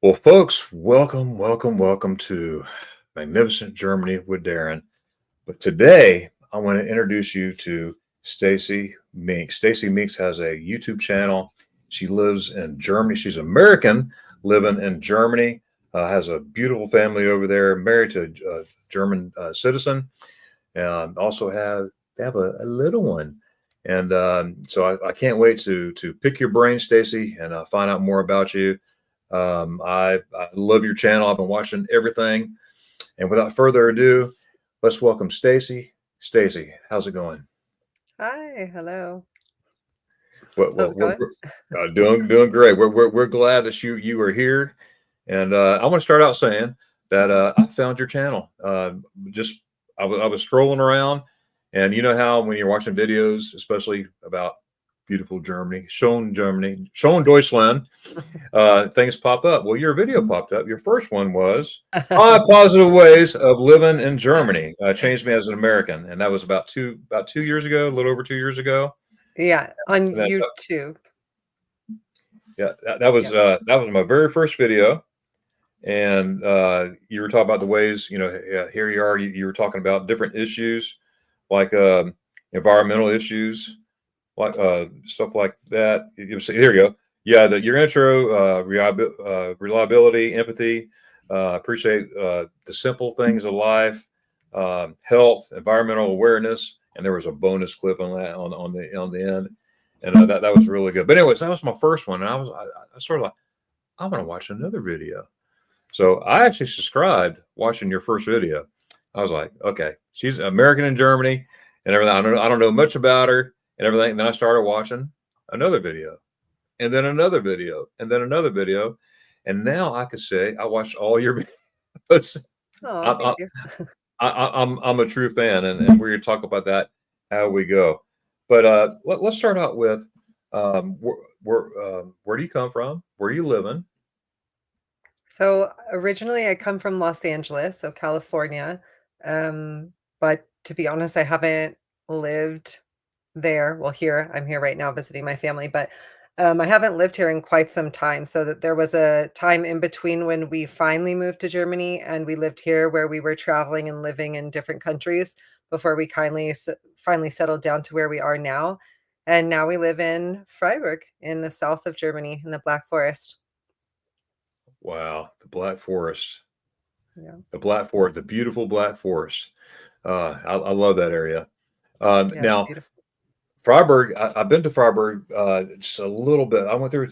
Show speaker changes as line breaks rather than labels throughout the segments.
Well, folks, welcome to magnificent Germany with Darren. But today, I want to introduce you to Stacey Minks. Stacey Minks has a YouTube channel. She lives in Germany. She's American, living in Germany. Has a beautiful family over there. Married to a German citizen, and also have a little one. And so I can't wait to pick your brain, Stacey, and find out more about you. I love your channel. I've been watching everything. And without further ado, let's welcome Stacey. Stacey, how's it going?
Hi, hello.
Well,
How's it going?
we're doing great. We're glad that you are here. And I want to start out saying that I found your channel. Just I was scrolling around, and you know how when you're watching videos, especially about beautiful Germany, Schoen Deutschland, things pop up. Well, your video popped up. Your first one was 5 positive ways of living in Germany. Changed me as an American, and that was about 2 years ago, a little over 2 years ago.
Yeah, on
And
YouTube.
that was
Yeah.
that was my very first video. And you were talking about the ways, here you are. You were talking about different issues, like environmental issues, like stuff like that. Here you go. Yeah, your intro, reliability, empathy, appreciate the simple things of life, health, environmental awareness, and there was a bonus clip on that on the end, and that was really good. But anyways, that was my first one, and I sort of like I want to watch another video. So I actually subscribed watching your first video. I was like, okay, she's American in Germany and everything. I don't know much about her and everything. And then I started watching another video, and then another video, and then another video. And now I could say I watched all your videos. I,
Oh,
I,
thank you.
I'm a true fan, and we're going to talk about that how we go. But let's start out with where do you come from? Where are you living?
So originally I come from Los Angeles, so California. But to be honest, I haven't lived there. Well, here, I'm here right now visiting my family, but I haven't lived here in quite some time. So that there was a time in between when we finally moved to Germany and we lived here where we were traveling and living in different countries before we finally settled down to where we are now. And now we live in Freiburg in the south of Germany in the Black Forest.
Wow, the Black Forest.
Yeah.
The beautiful Black Forest. I love that area.
Yeah, it's
Now,
beautiful.
Freiburg, I've been to Freiburg just a little bit. I went through,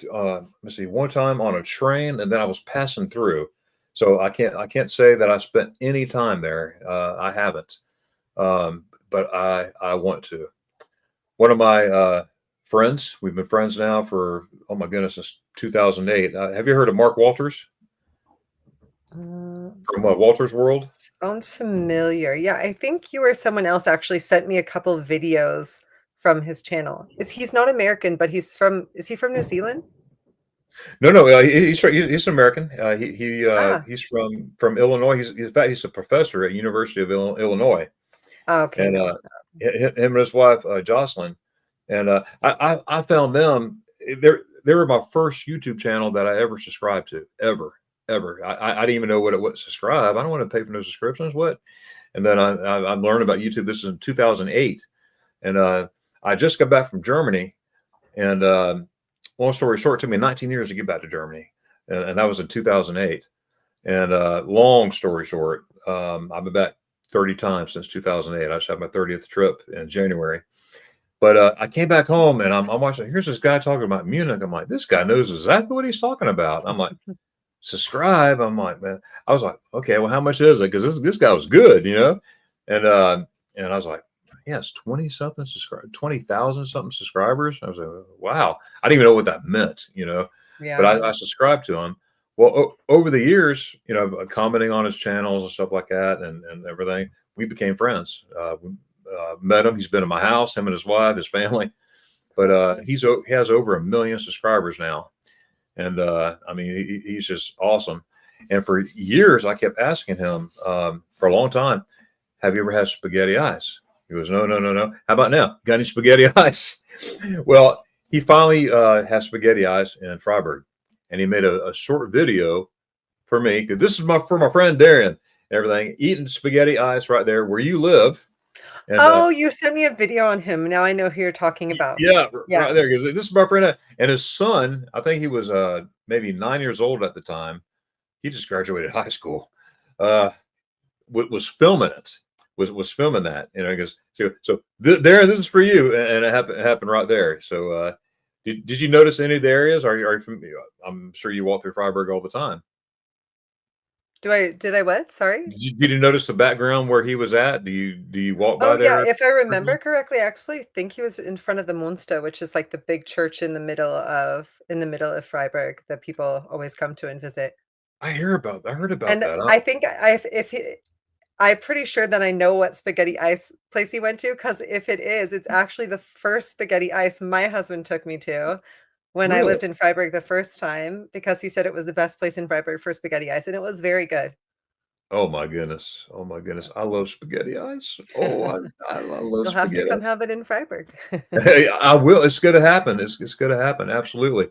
let's see, one time on a train, and then I was passing through. So I can't say that I spent any time there. I haven't, but I want to. One of my friends, we've been friends now for oh my goodness, since 2008. Have you heard of Mark Walters
Uh,
from Walters World?
Sounds familiar. Yeah, I think you or someone else actually sent me a couple of videos from his channel. He's not American, but is he from New Zealand?
No. He's an American.
Ah,
He's from Illinois. In fact he's a professor at University of Illinois,
okay,
and
no.
him and his wife Jocelyn, and I found them. They were my first YouTube channel that I ever subscribed to ever. I didn't even know what it was subscribe. I don't want to pay for no subscriptions. What? And then I learned about YouTube. This is in 2008, and I just got back from Germany, and long story short, it took me 19 years to get back to Germany, and that was in 2008. And long story short, I've been back 30 times since 2008. I just had my 30th trip in January. But I came back home and I'm watching. Here's this guy talking about Munich. I'm like, this guy knows exactly what he's talking about. I'm like, subscribe. I'm like, man. I was like, okay, well, how much is it? Because this guy was good, And I was like, yes, 20 something subscribers, 20,000 something subscribers. I was like, wow. I didn't even know what that meant. But
Yeah.
I subscribed to him. Well, over the years, commenting on his channels and stuff like that, and everything, we became friends. Met him. He's been in my house. Him and his wife, his family. But
So fun.
he has over 1 million subscribers now, and I mean he's just awesome. And for years, I kept asking him for a long time, "Have you ever had spaghetti ice?" He goes, "No. How about now? Got any spaghetti ice?" Well, he finally has spaghetti ice in Freiburg, and he made a short video for me, because this is for my friend Darion. Everything eating spaghetti ice right there where you live, and
Oh, you sent me a video on him. Now I know who you're talking about.
yeah,
Yeah.
right there. 'Cause this is my friend and his son. I think he was maybe 9 years old at the time. He just graduated high school. Uh, was filming it. Was filming that. You know, because Darren, this is for you, and it happened right there. So, did you notice any of the areas? Are you from? I'm sure you walk through Freiburg all the time.
Did I what? Sorry?
Did you notice the background where he was at? Do you walk
Oh,
by
yeah,
there?
if I remember correctly, I actually think he was in front of the Munster, which is like the big church in the middle of Freiburg that people always come to and visit.
I heard about
And
that.
I think I if he I'm pretty sure that I know what spaghetti ice place he went to, because if it is, it's actually the first spaghetti ice my husband took me to when I
Really?
lived in Freiburg the first time, because he said it was the best place in Freiburg for spaghetti ice, and it was very good.
Oh my goodness. Oh my goodness. I love spaghetti ice. Oh, I love
You'll have to
spaghetti
come
ice.
have it in Freiburg.
Hey, I will. It's going to happen. It's going to happen. Absolutely.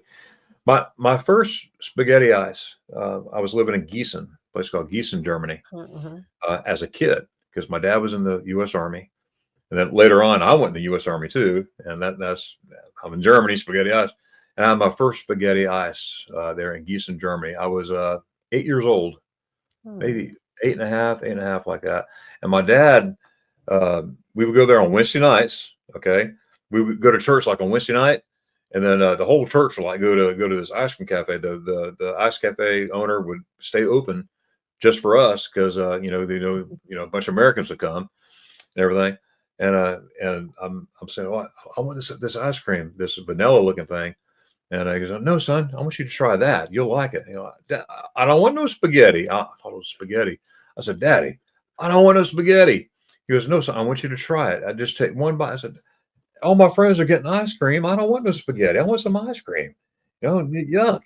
My first spaghetti ice. I was living in Gießen, a place called Gießen, Germany,
Mhm.
as a kid because my dad was in the U.S. Army, and then later on I went in the U.S. Army too, and that's I'm in Germany, spaghetti ice, and I had my first spaghetti ice there in Gießen, Germany. I was 8 years old,
Hmm.
maybe eight and a half, like that, and my dad. Uh, we would go there on Wednesday nights. Okay, we would go to church like on Wednesday night, and then the whole church would like go to this ice cream cafe. The ice cafe owner would stay open just for us because a bunch of Americans would come and everything. And I'm saying, well, I want this ice cream, this vanilla looking thing. And he goes, no, son, I want you to try that. You'll like it. I don't want no spaghetti. I thought it was spaghetti. I said, Daddy, I don't want no spaghetti. He goes, no, son, I want you to try it. I just take one bite. I said, all my friends are getting ice cream. I don't want no spaghetti. I want some ice cream. Yuck.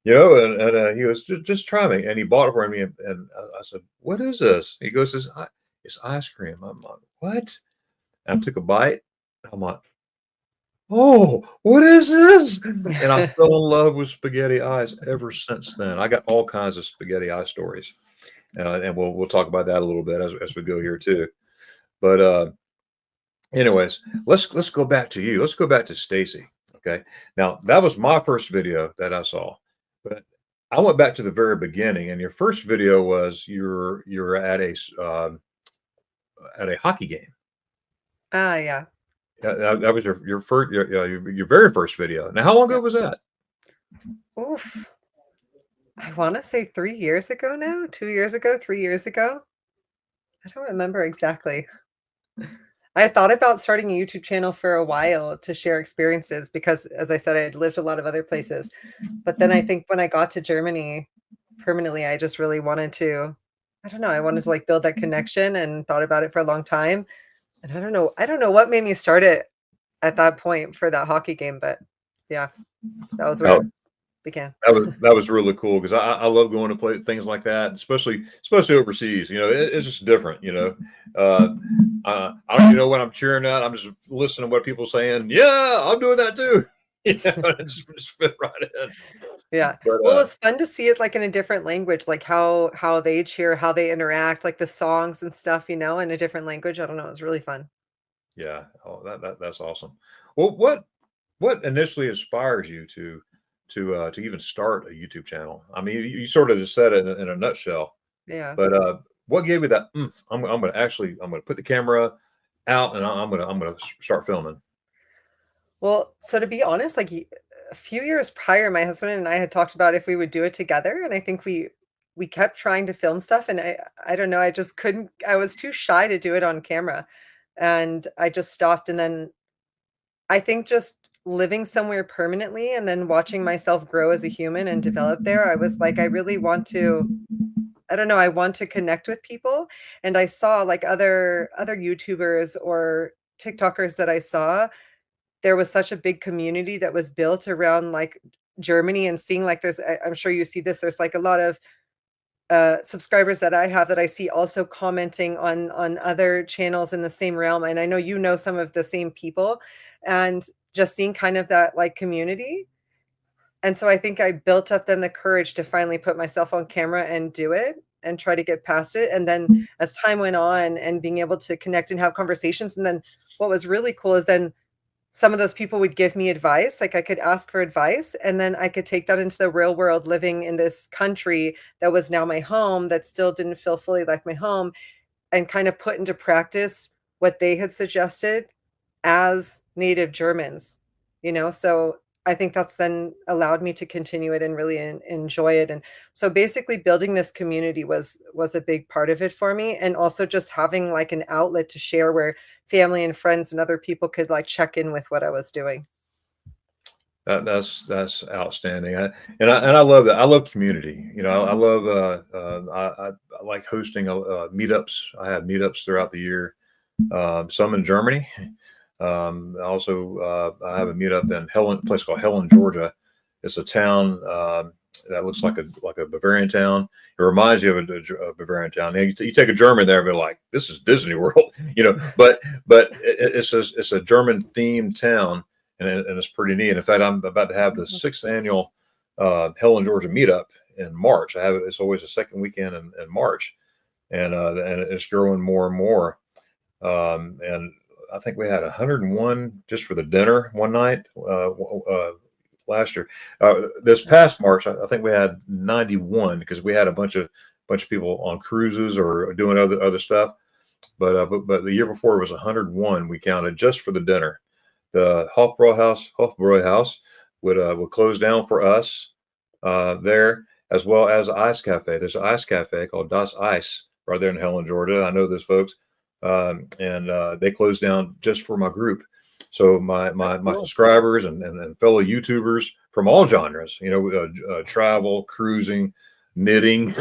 He goes, just try me. And he bought it for me. And I said, what is this? He goes, it's ice cream. I'm like, what? And I took a bite. I'm like, oh, what is this? And I fell in love with spaghetti eyes ever since then. I got all kinds of spaghetti eye stories, and we'll talk about that a little bit as we go here too. But anyways, let's go back to you. Let's go back to Stacey. Okay, now that was my first video that I saw, but I went back to the very beginning, and your first video was you're at a hockey game.
Ah, yeah.
That was your first your very first video. Now, how long ago
Yep.
was that?
Oof. I wanna say 3 years ago now? 2 years ago? 3 years ago? I don't remember exactly. I had thought about starting a YouTube channel for a while to share experiences because, as I said, I had lived a lot of other places. But then I think when I got to Germany permanently, I just really wanted to I don't know, I wanted to, like, build that connection and thought about it for a long time. And I don't know what made me start it at that point for that hockey game, but yeah, that was where
Oh,
it began.
that was really cool because I love going to play things like that, especially overseas. It's just different. I don't even know what I'm cheering at. I'm just listening to what people are saying. Yeah, I'm doing that too. Just fit right in.
Yeah.
But
Well, it was fun to see it, like, in a different language, like, how they cheer, how they interact, like, the songs and stuff, in a different language. I don't know, it was really fun.
yeah, oh, that's awesome. Well, what initially inspires you to even start a YouTube channel? I mean, you sort of just said it in a nutshell.
Yeah.
But what gave you that? I'm gonna put the camera out and I'm gonna start filming.
Well, so to be honest, like, a few years prior, my husband and I had talked about if we would do it together, and I think we kept trying to film stuff, and I don't know, I just couldn't I was too shy to do it on camera, and I just stopped, and then I think just living somewhere permanently and then watching myself grow as a human and develop there, I was like, I really want to I don't know, I want to connect with people, and I saw, like, other YouTubers or TikTokers that I saw, there was such a big community that was built around, like, Germany, and seeing, like, I'm sure you see this, there's, like, a lot of, subscribers that I have that I see also commenting on other channels in the same realm, and I know you know some of the same people, and just seeing kind of that, like, community, And so I think I built up then the courage to finally put myself on camera and do it and try to get past it. And then as time went on and being able to connect and have conversations, and then what was really cool is then some of those people would give me advice, like I could ask for advice, and then I could take that into the real world living in this country that was now my home, that still didn't feel fully like my home, and kind of put into practice what they had suggested as native Germans, so I think that's then allowed me to continue it and really enjoy it, and so basically building this community was a big part of it for me, and also just having, like, an outlet to share where family and friends and other people could, like, check in with what I was doing.
That's outstanding. And I love that. I love community. I love I like hosting meetups. I have meetups throughout the year. Some in Germany. Also, I have a meetup in a place called Helen, Georgia. It's a town that looks like a Bavarian town. It reminds you of a Bavarian town. You take a German there, and be like, "This is Disney World," But it's a German themed town, and it's pretty neat. In fact, I'm about to have the 6th annual Helen, Georgia meetup in March. It's always the second weekend in March, and it's growing more and more. And I think we had 101 just for the dinner one night last year. This past March, I think we had 91 because we had a bunch of people on cruises or doing other stuff. But the year before it was 101 we counted just for the dinner. The Hofbräuhaus would close down for us there, as well as Ice Cafe. There's an ice cafe called Das Ice right there in Helen, Georgia. I know those folks. And they closed down just for my group. So my
Cool.
subscribers and fellow YouTubers from all genres, travel, cruising, knitting.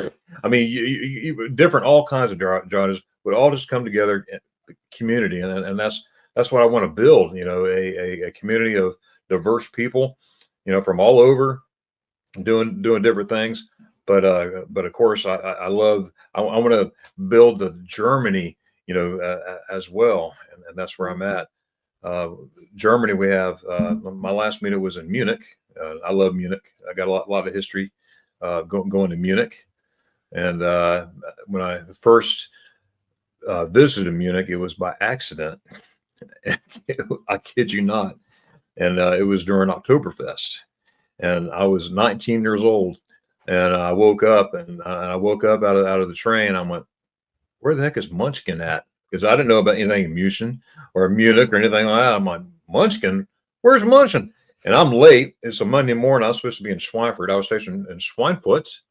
I mean, different all kinds of genres would all just come together in the community, and that's what I want to build. A community of diverse people, from all over doing different things. But of course, I love. I want to build the Germany, as well, and that's where I'm at. Germany, we have my last meeting was in Munich. I love Munich. I got a lot of history going to Munich, and when I first visited Munich, it was by accident. I kid you not, and it was during Oktoberfest, and I was 19 years old, and I woke up out of the train. I went, where the heck is Munchkin at? Because I didn't know about anything in Munich or anything like that. I'm like, Munchkin? Where's Munchkin? And I'm late. It's a Monday morning. I was supposed to be in Schweinfurt. I was stationed in Schweinfurt.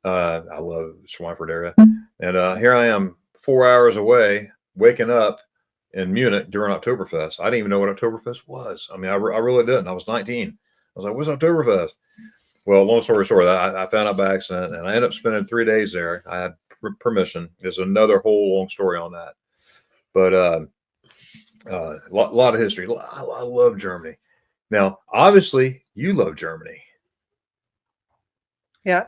I love the Schweinfurt area. And here I am 4 hours away, waking up in Munich during Oktoberfest. I didn't even know what Oktoberfest was. I mean, I really didn't. I was 19. I was like, what's Oktoberfest? Well, long story short, I found out by accident, and I ended up spending 3 days there. I had permission. There's another whole long story on that, but lot of history. I love Germany. Now, obviously, you love Germany.
Yeah.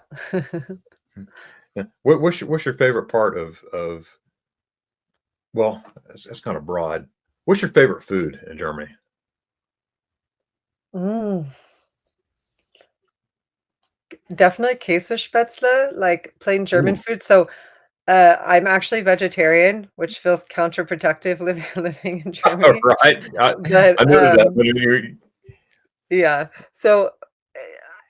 What's your favorite part of? Well, that's kind of broad. What's your favorite food in Germany?
Mm. Definitely Käsespätzle, like plain German
Ooh,
food. So, I'm actually vegetarian, which feels counterproductive living in Germany.
right. I
But,
noted that, but you
yeah. So,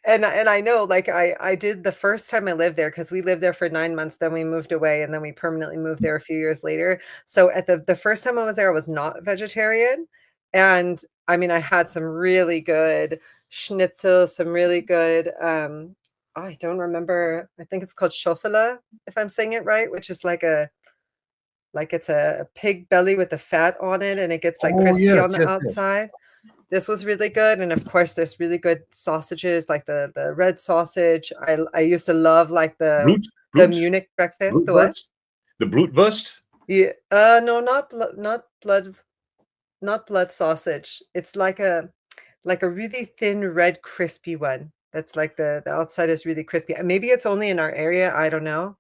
and I know, like, I did the first time I lived there because we lived there for 9 months, then we moved away, and then we permanently moved there a few years later. So, at the first time I was there, I was not vegetarian, and, I mean, I had some really good schnitzel, some really good, I don't remember, I think it's called Schofele, if I'm saying it right, which is like it's a pig belly with the fat on it, and it gets, like,
Oh
crispy
yes,
on the
yes, yes.
outside. This was really good, and of course, there's really good sausages, like the red sausage. I used to love, like,
Blut,
the
Blut,
Munich breakfast. The what?
Blutwurst, the Blutwurst.
Yeah, no, not blood sausage. It's like a really thin, red, crispy one. That's like the outside is really crispy. Maybe it's only in our area, I don't know.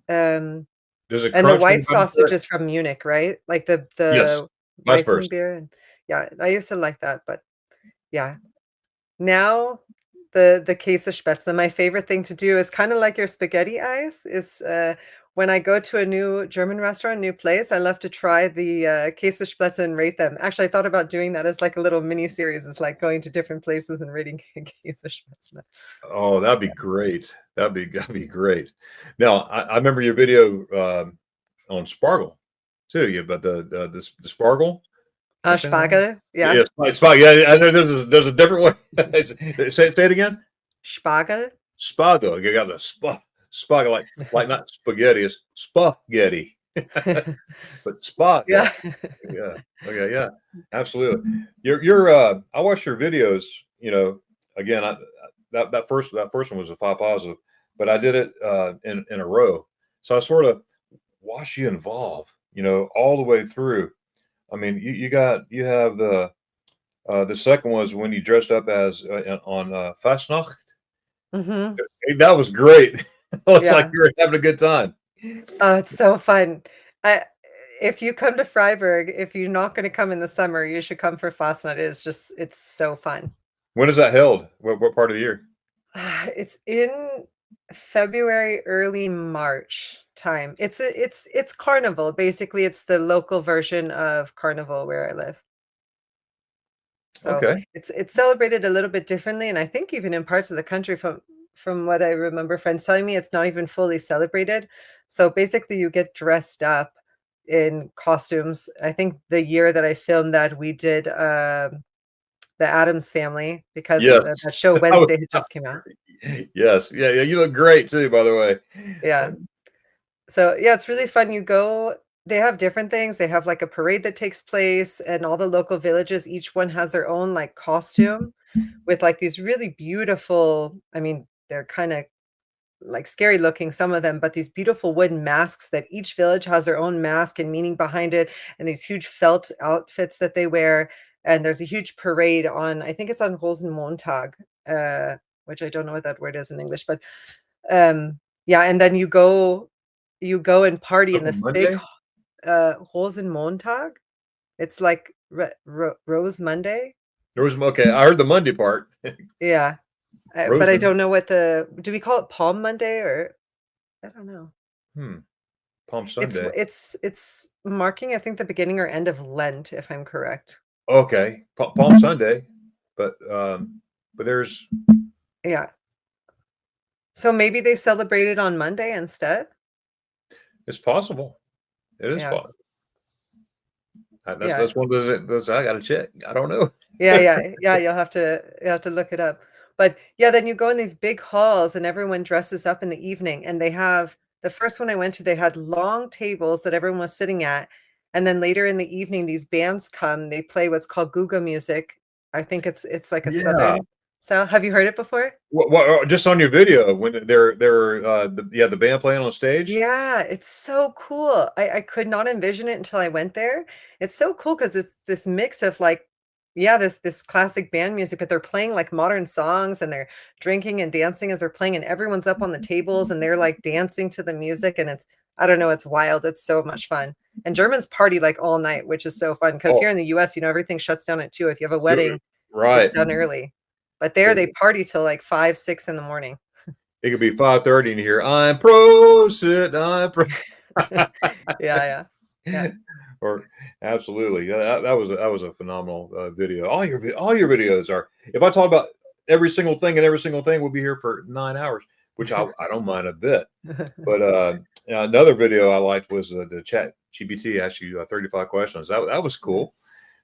Um,
Does it
and the
crunch when
white
you bite into
sausage
it?
is from Munich, right? Like
Yes,
the
vice versa.
Weissenbier, and yeah, I used to like that, but yeah. Now the Käsespätzle. My favorite thing to do is kinda like your spaghetti eyes, is, when I go to a new German restaurant, new place, I love to try the, Käsespätzle and rate them. Actually, I thought about doing that as, like, a little mini series, is like going to different places and rating Käsespätzle.
Oh, that'd be great. That'd be great. Now, I remember your video on Sparkle too. Yeah, but the Sparkle. Am I saying that right?
Spargel, yeah.
Yeah, Sparkle. Yeah, I know there's a different way. Say it again.
Spargel?
Spago. You got the spago like not spaghetti. It's spaghetti. But spot. Yeah.
Yeah.
Yeah. Okay. Yeah. Absolutely. I watch your videos. Again, that first one was a five positive, but I did it in a row. So I sort of watch you evolve. All the way through. I mean, you have the second was when you dressed up as on Fastnacht.
Mhm.
That was great. Looks like
Yeah.
you were having a good time.
Oh, it's so fun. I if you come to Freiburg, if you're not gonna come in the summer, you should come for Fastnacht. It's so fun.
When is that held? What part of the year?
It's in February, early March time. It's carnival. Basically, it's the local version of carnival where I live. So
Okay.
it's celebrated a little bit differently, and I think even in parts of the country from what I remember friends telling me, it's not even fully celebrated. So basically, you get dressed up in costumes. I think the year that I filmed that, we did the Addams Family because
Yes.
that show
I was,
Wednesday had just came out.
yes. Yeah. Yeah. You look great too, by the way.
Yeah. So, yeah, it's really fun. You go they have different things. They have, like, a parade that takes place, and all the local villages, each one has their own, like, costume with, like, these really beautiful I mean, they're kinda, like, scary looking, some of them, but these beautiful wooden masks that each village has their own mask and meaning behind it, and these huge felt outfits that they wear, and there's a huge parade on I think it's on Rosenmontag, which I don't know what that word is in English, but, yeah, and then you go and party in
Open
this big
Monday.
Rosenmontag? It's like Rose Monday?
Okay. I heard the Monday part.
Yeah, but I
Roseman.
don't know what the do we call it Palm Monday or I don't know.
Hmm. Palm
It's
Sunday.
it's marking, I think, the beginning or end of Lent, if I'm correct.
Okay. Palm Sunday. But there's
Yeah. So maybe they celebrate it on Monday instead?
it's possible. It is
Yeah.
possible. That's
Yeah.
that's one of those I got to check. I don't know.
Yeah, yeah, yeah, you'll have to look it up. But, yeah, then you go in these big halls and everyone dresses up in the evening, and they have the first one I went to, they had long tables that everyone was sitting at, and then later in the evening, these bands come, they play what's called Guga music. I think it's like a
Yeah.
Southern style. Have you heard it before?
Just on your video when they're the band playing on stage.
Yeah, it's so cool. I could not envision it until I went there. It's so cool because it's this mix of like, yeah, this classic band music, but they're playing like modern songs and they're drinking and dancing as they're playing, and everyone's up on the tables and they're like dancing to the music, and it's I don't know, it's wild. It's so much fun. And Germans party like all night, which is so fun because
Oh,
here in the US, everything shuts down at 2. If you have a
good.
wedding, it's
Right.
done early. But there they party till like 5, 6 in the morning.
It could be 5:30 and you hear I'm prosit, I'm pro.
Yeah, yeah. Yeah.
Or absolutely, yeah, that was a phenomenal video. All your videos are. If I talk about every single thing and every single thing, we'll be here for 9 hours, which I don't mind a bit. But another video I liked was the Chat GPT asked you 35 questions. That was cool.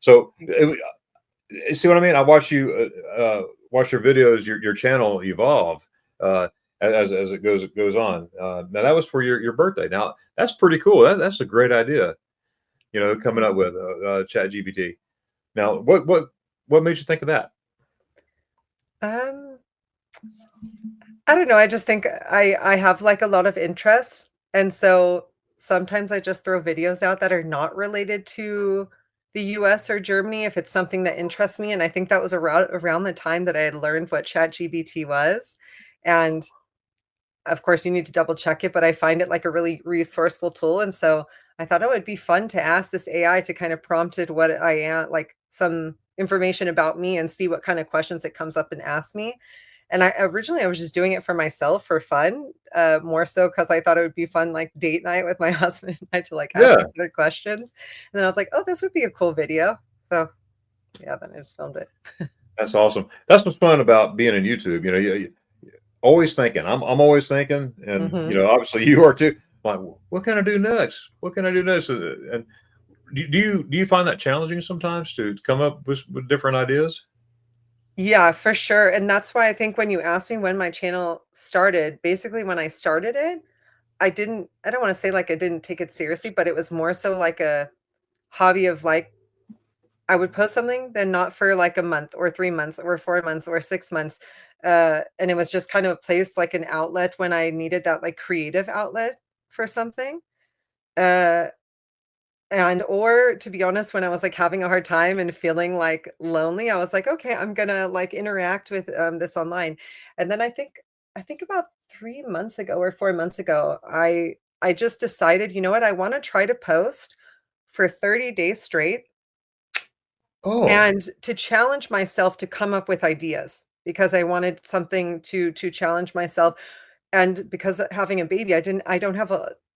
So
Thank you.
see what I mean? I watch your videos, your channel evolve uh, as it goes on. Now that was for your birthday. Now that's pretty cool. That's a great idea. Coming up with Chat GPT. Now, what made you think of that?
Um, I don't know, I just think I have, like, a lot of interests, and so sometimes I just throw videos out that are not related to the US or Germany if it's something that interests me, and I think that was around the time that I had learned what ChatGPT was, and of course, you need to double check it, but I find it like a really resourceful tool, and so I thought, "Oh, it'd be fun to ask this AI to kind of prompt it what I am like, some information about me and see what kind of questions it comes up and asks me." And I originally I was just doing it for myself for fun, more so because I thought it would be fun, like date night with my husband and I to like ask
Yeah,
each other questions. And then I was like, oh, this would be a cool video. So yeah, then I just filmed it.
that's awesome. That's what's fun about being in YouTube. You always thinking. I'm always thinking, and
Hmm.
obviously you are too. Like, what can I do next? What can I do next? And do you find that challenging sometimes to come up with different ideas?
Yeah, for sure. And that's why I think when you asked me when my channel started, basically when I started it, I don't want to say like I didn't take it seriously, but it was more so like a hobby of like I would post something, then not for like a month or 3 months or 4 months or 6 months. And it was just kind of a place like an outlet when I needed that like creative outlet for something. Uh and or to be honest, when I was like having a hard time and feeling like lonely, I was like, okay, I'm gonna like interact with this online. And then I think about 3 months ago or 4 months ago, I just decided, you know what, I want to try to post for 30 days straight
Oh,
and to challenge myself to come up with ideas because I wanted something to challenge myself. And because having a baby, I don't have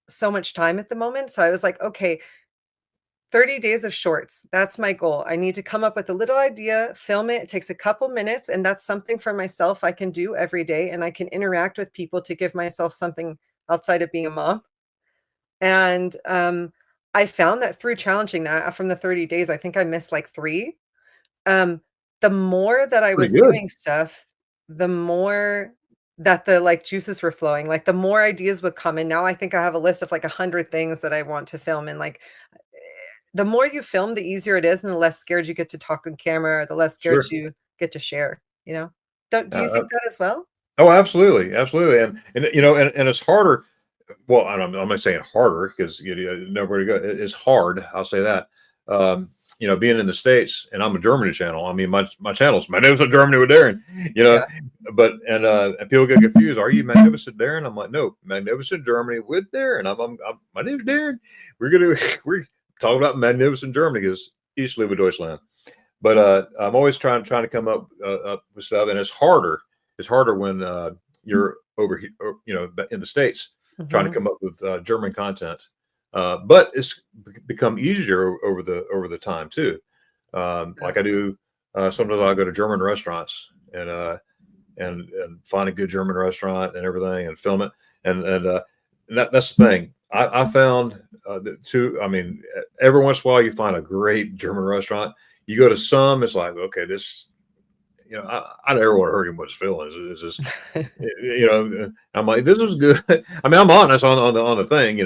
so much time at the moment. So I was like, okay, 30 days of shorts. That's my goal. I need to come up with a little idea, film it. It takes a couple minutes, and that's something for myself I can do every day, and I can interact with people to give myself something outside of being a mom. And I found that through challenging that from the 30 days, I think I missed like three. Um, the more that I
pretty
was
good.
doing stuff, the more that the like juices were flowing, like the more ideas would come. And now I think I have a list of like 100 things that I want to film. And like the more you film, the easier it is, and the less scared you get to talk on camera, the less scared
Sure.
you get to share, you know? Don't do you
Uh,
think that as well?
oh, absolutely, absolutely, and and it's harder. Well, I'm not saying harder because nobody go. It's hard. I'll say that. Um, being in the States, and I'm a Germany channel. I mean, my channel's Magnificent Germany with Darren. You know,
Yeah.
but and people get confused. Are you Magnificent Darren? I'm like, no, Magnificent Germany with Darren. My name's Darren. We're talking about Magnificent Germany because Ich liebe Deutschland. But I'm always trying to come up with stuff, and it's harder. It's harder when you're over here, in the States, trying to
Mhm.
come up with German content. But it's become easier over the time too.
Yeah.
Like I do, sometimes I go to German restaurants and find a good German restaurant and everything and film it. And that's the thing. I found that too. I mean, every once in a while you find a great German restaurant. You go to some, it's like, okay, this, I never want to hurt anybody's feelings. It's just, I'm like, this is good. I mean, I'm honest on the thing,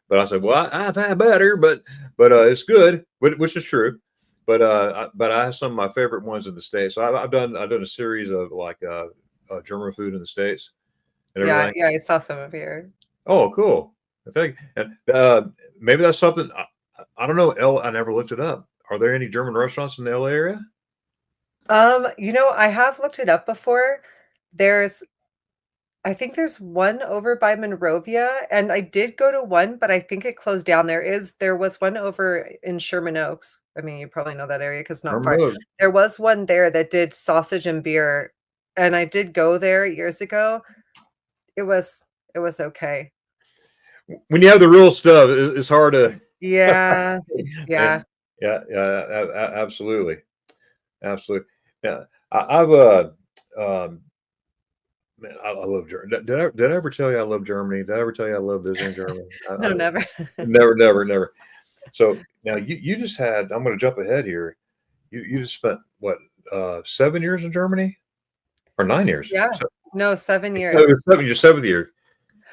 but I said, well, I've had better, but it's good, which is true. But I have some of my favorite ones in the States. So I've done a series of like German food in the States and
Yeah,
everything.
yeah, I saw some of your
Oh, cool. I think, and maybe that's something. I don't know. I never looked it up. Are there any German restaurants in the LA area?
I have looked it up before. There's I think there's one over by Monrovia, and I did go to one, but I think it closed down. There was one over in Sherman Oaks. I mean, you probably know that area because it's not
German
far.
Oaks.
There was one there that did sausage and beer, and I did go there years ago. It was it was okay.
When you have the real stuff, it's hard to.
Yeah. Yeah.
And yeah, absolutely, absolutely. Yeah, I've um, man, I love Germany. Did I ever tell you I love Germany? Did I ever tell you I love visiting Germany?
No, never.
Never, never, never. So now you just had. I'm going to jump ahead here. You just spent what 7 years in Germany or 9 years?
Yeah. No, 7 years.
Your seventh year.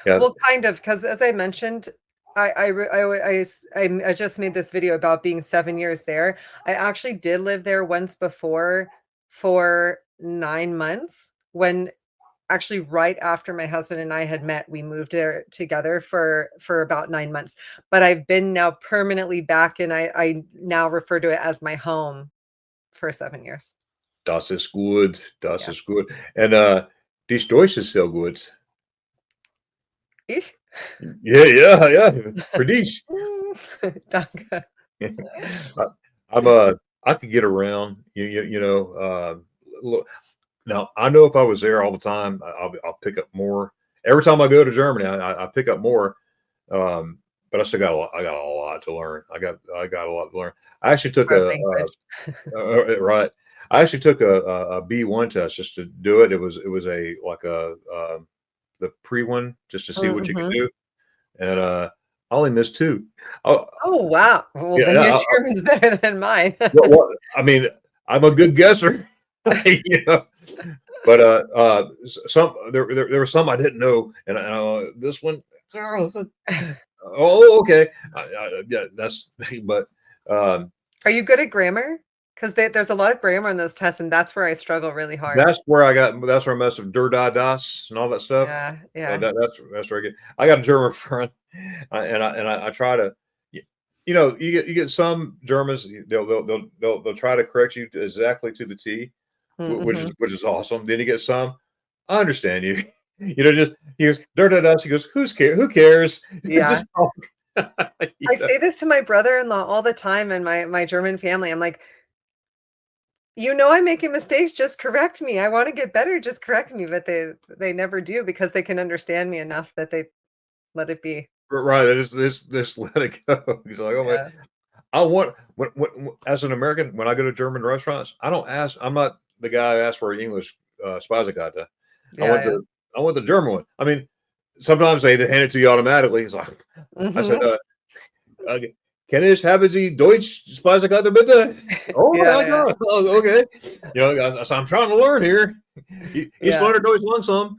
Yeah,
Well, kind of, because as I mentioned, I re I s I just made this video about being 7 years there. I actually did live there once before for 9 months when actually right after my husband and I had met, we moved there together for about 9 months. But I've been now permanently back, and I now refer to it as my home for 7 years.
das ist gut. Das
Yeah.
ist gut. And die Deutsch ist sehr gut.
Ich?
Yeah, yeah, yeah. For dich.
Danke.
I, I'm I could get around. Look, now I know if I was there all the time, I'll pick up more. Every time I go to Germany, I pick up more. But I still got a lot. I got a lot to learn. I got a lot to learn. I actually took
Our
a
language.
right. I actually took a B1 test just to do it. It was a like a the pre one just to see what you could
Mhm.
do, and I only missed two. Oh
Oh, wow. Well,
yeah,
then
yeah.
your German's better than mine.
What I mean, I'm a good guesser, you know. But some there were some I didn't know, and this one, oh okay, yeah, that's but um,
Are you good at grammar? 'Cause there's a lot of grammar in those tests, and that's where I struggle really hard.
that's where I messed with der da das and all that stuff.
Yeah, yeah.
That's where I get. I got a German friend, I try to, you get some Germans they'll try to correct you exactly to the T,
Mhm.
which is awesome. Then you get some, I understand you. Just he goes der da das. He goes, who cares?
Yeah.
Just talk. You
I
know?
say this to my brother-in-law all the time and my German family. I'm like, "You know I'm making mistakes, just correct me. I wanna get better, just correct me." But they never do because they can understand me enough that they let it be.
Right. Just let it go. He's like, oh my.
Yeah.
I want as an American when I go to German restaurants, I don't ask. I'm not the guy who asks for English Speisekarte. I
Yeah,
want
yeah.
the I want the German one. I mean, sometimes they hand it to you automatically. It's like I said,
Mhm.
uh, "Can ich haben Sie Deutsch Speisekarte bitte?" Oh
Yeah,
my
yeah.
God. Oh, okay. I'm trying to learn here. Ich
Yeah.
lerne Deutsch langsam,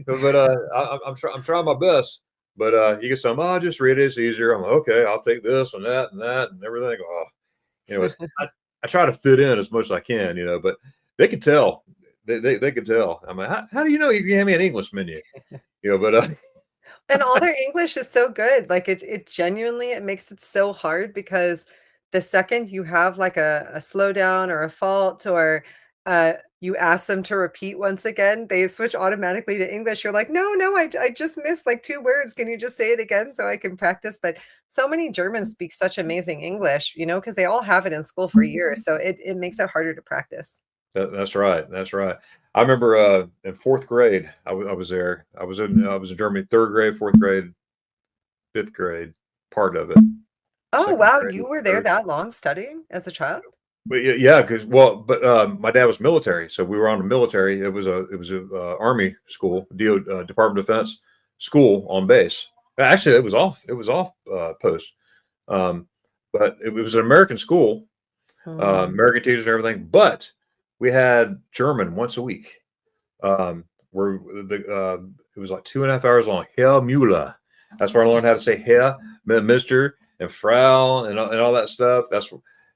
but I'm trying my best. But you get some. Oh, just read it. It's easier. I'm like, okay. I'll take this and that and everything. Oh, anyways, I try to fit in as much as I can, but they could tell. They could tell. I'm like, how do you know you can have me an English menu? But
And all their English is so good, like, it genuinely it makes it so hard because the second you have, like, a slowdown or a fault or, you ask them to repeat once again, they switch automatically to English. You're like, "No, no, I just missed, like, 2 words. Can you just say it again so I can practice?" But so many Germans speak such amazing English, because they all have it in school for years, so it makes it harder to practice.
that's right. That's right. I remember in fourth grade, I was there. I was in Germany, third grade, fourth grade, fifth grade, part of it,
Oh,
second
wow,
grade,
you were there
third.
that long studying as a child?
But yeah, because but my dad was military, so we were on the military. It was a army school, Department of Defense school on base. Actually, it was off post, um, but it was an American school,
Mm.
American teachers and everything. But we had German once a week. Where it was like 2.5 hours long. Herr Müller. That's where I learned how to say Herr, Mister, and Frau, and all that stuff.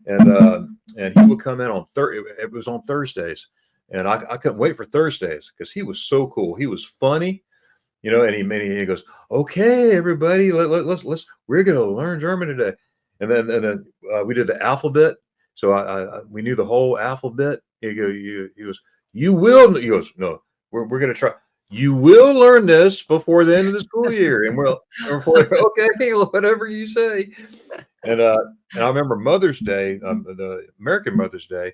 And he would come in on It was on Thursdays, and I couldn't wait for Thursdays because he was so cool. He was funny, and he goes, "Okay, everybody, let's we're gonna learn German today." And then we did the alphabet, so we knew the whole alphabet. He goes, "You will." He goes, "No, we're gonna try. You will learn this before the end of the school year." And we're like, "Okay, whatever you say." And I remember Mother's Day, the American Mother's Day.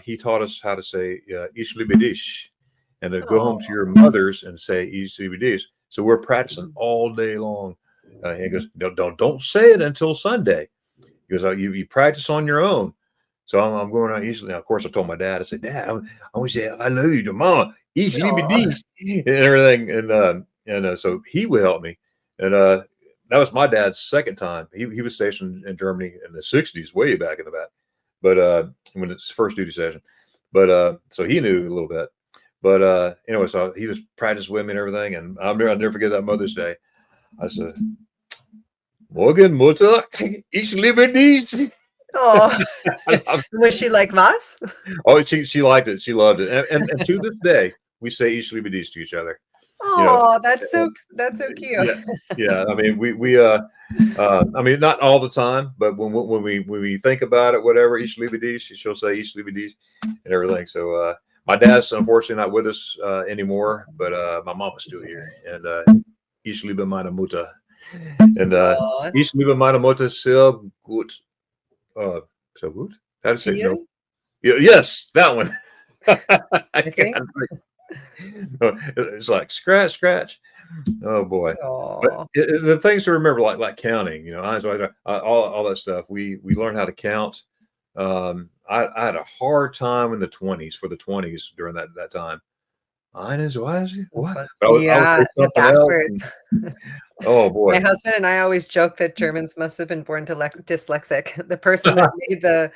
He taught us how to say "Ich liebe dich," and to go home to
Oh.
your mothers and say "Ich liebe dich." So we're practicing all day long. He goes, "Don't say it until Sunday." He goes, "You practice on your own." So I'm going out easily. Now, of course, I told my dad. I said, "Dad, I want to say I love you to Mama. Ich liebe
Aw.
dich," and everything. And so he would help me. And that was my dad's second time. He was stationed in Germany in the '60s, way back in the back. But when it's first duty session. But so he knew a little bit. But anyway, so he was practicing with me and everything. And I'll never forget that Mother's Day. I said, "Morgen, Mutter, ich liebe dich."
Aw. Was she like, "Was?"
Oh, she liked it. She loved it. And to this day, we say "Ich liebe dich" to each other. You know,
Oh, that's so cute.
yeah, yeah. I mean, I mean, not all the time, but when we think about it, whatever, "Ich liebe dich," she'll say "Ich liebe dich" and everything. So my dad's unfortunately not with us anymore, but my mom is still here, and "Ich liebe meine Mutter," and
Aw.
"Ich liebe meine Mutter sehr gut." Uh, so gut? How to say no?
Viel?
Yeah, yes, that one. I
I think.
can't it's like scratch, scratch. Oh boy. But
Oh,
the things to remember, like counting, eyes wide, all that stuff. We learned how to count. I had a hard time in the 20s for the 20s during that time. Eyes wide,
that's
what?
fun.
I would
Yeah,
say
the
something else.
backwards.
And, oh
My
boy.
husband and I always joke that Germans must have been born dyslexic. The person that made the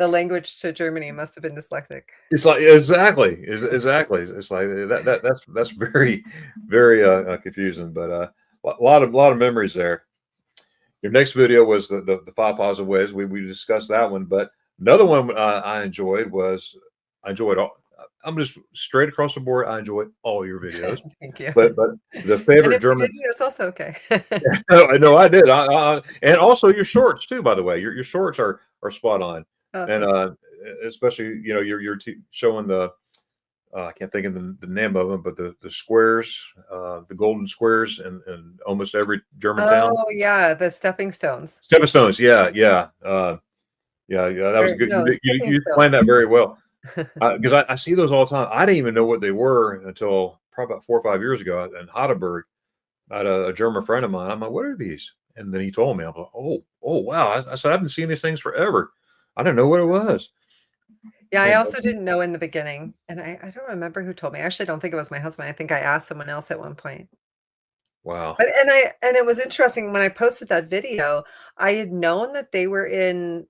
language to Germany must have been dyslexic.
It's like exactly. It's like that's very very confusing, but a lot of memories there. Your next video was the five positive ways. We discussed that one, but another one I enjoyed was I enjoyed all. I'm just straight across the board. I enjoyed all your videos,
Thank you.
but the
And
favorite
if you
German.
didn't, it's also okay.
No, I know I did. And also your shorts too. By the way, your shorts are spot on,
Oh,
and
thank you.
especially you're showing the I can't think of the name of them, but the squares, the golden squares in almost every German town.
Oh, yeah, the stepping stones.
Stepping stones, yeah, yeah, yeah. That was
Or
good.
no,
You
stepping
explained
stones.
that very well because I see those all the time. I didn't even know what they were until probably about 4 or 5 years ago in Heidelberg. I had a German friend of mine. I'm like, "What are these?" And then he told me. I'm like, "Oh, wow!" I said, "I've been seeing these things forever. I didn't know what it was."
Yeah, I
And
also didn't know in the beginning, and I don't remember who told me. I actually don't think it was my husband. I think I asked someone else at one point.
wow,
But and it was interesting when I posted that video, I had known that they were in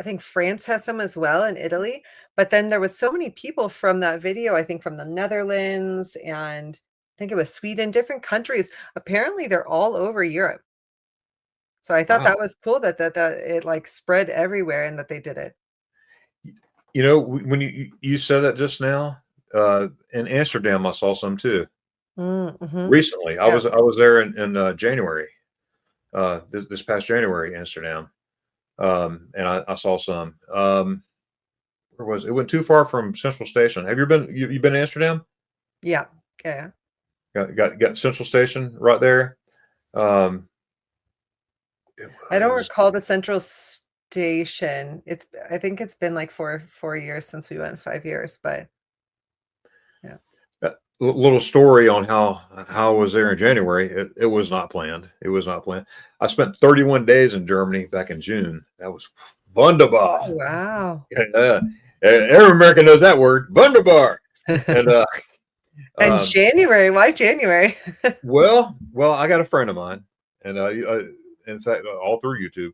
I think France has some as well, in Italy, but then there was so many people from that video, I think from the Netherlands and I think it was Sweden, different countries. Apparently, they're all over Europe. So I thought
wow.
that was cool that it, like, spread everywhere and that they did it.
When you said that just now, in Amsterdam, I saw some too.
Mhm.
Recently,
Yeah.
I was there in January, this past January, Amsterdam, and I saw some. Where was it? It went too far from Central Station. Have you been to Amsterdam?
Yeah. Yeah.
Got Central Station right there. Um, it
I don't
was
recall the central station. I think it's been, like, 4 years since we went, 5 years, but yeah.
a little story on how I was there in January. It was not planned. It was not planned. I spent 31 days in Germany back in June. That was wunderbar.
Oh, wow.
Every American knows that word, wunderbar. And
And
um,
January, why January?
well, I got a friend of mine, and in fact, all through YouTube,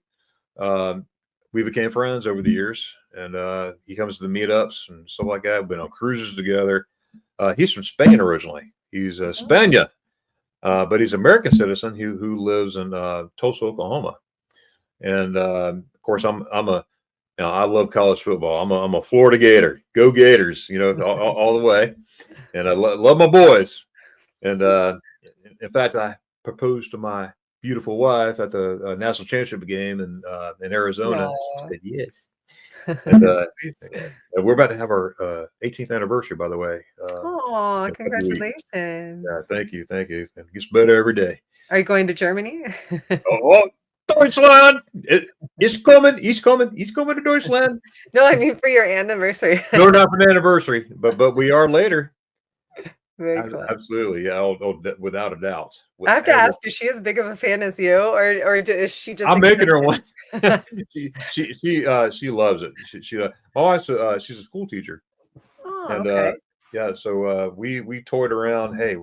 um, we became friends over the years, and he comes to the meetups and stuff like that. We've been on cruises together. He's from Spain originally. He's a
Oh,
Spaniard, but he's an American citizen who lives in Tulsa, Oklahoma. And of course, I'm a I love college football. I'm a Florida Gator. Go Gators! All the way. And I love my boys. And in fact, I proposed to my beautiful wife at the national championship game in Arizona. She
no.
said yes. And
That's sweet.
we're about to have our 18th anniversary, by the way,
Aw,
in a couple weeks. Yeah,
congratulations.
thank you. And it gets better every day.
Are you going to Germany?
Oh, Deutschland! It's coming. He's coming. He's coming to Deutschland.
No, I mean for your anniversary.
No, not for the anniversary, but we are later.
Very cool.
Absolutely, yeah. Without a doubt.
I have to ask, is she as big of a fan as you, or is she just
I'm making her
excited?
one. She loves it. My wife's she's a school teacher,
Oh,
and
okay.
yeah. So we toyed around. Hey,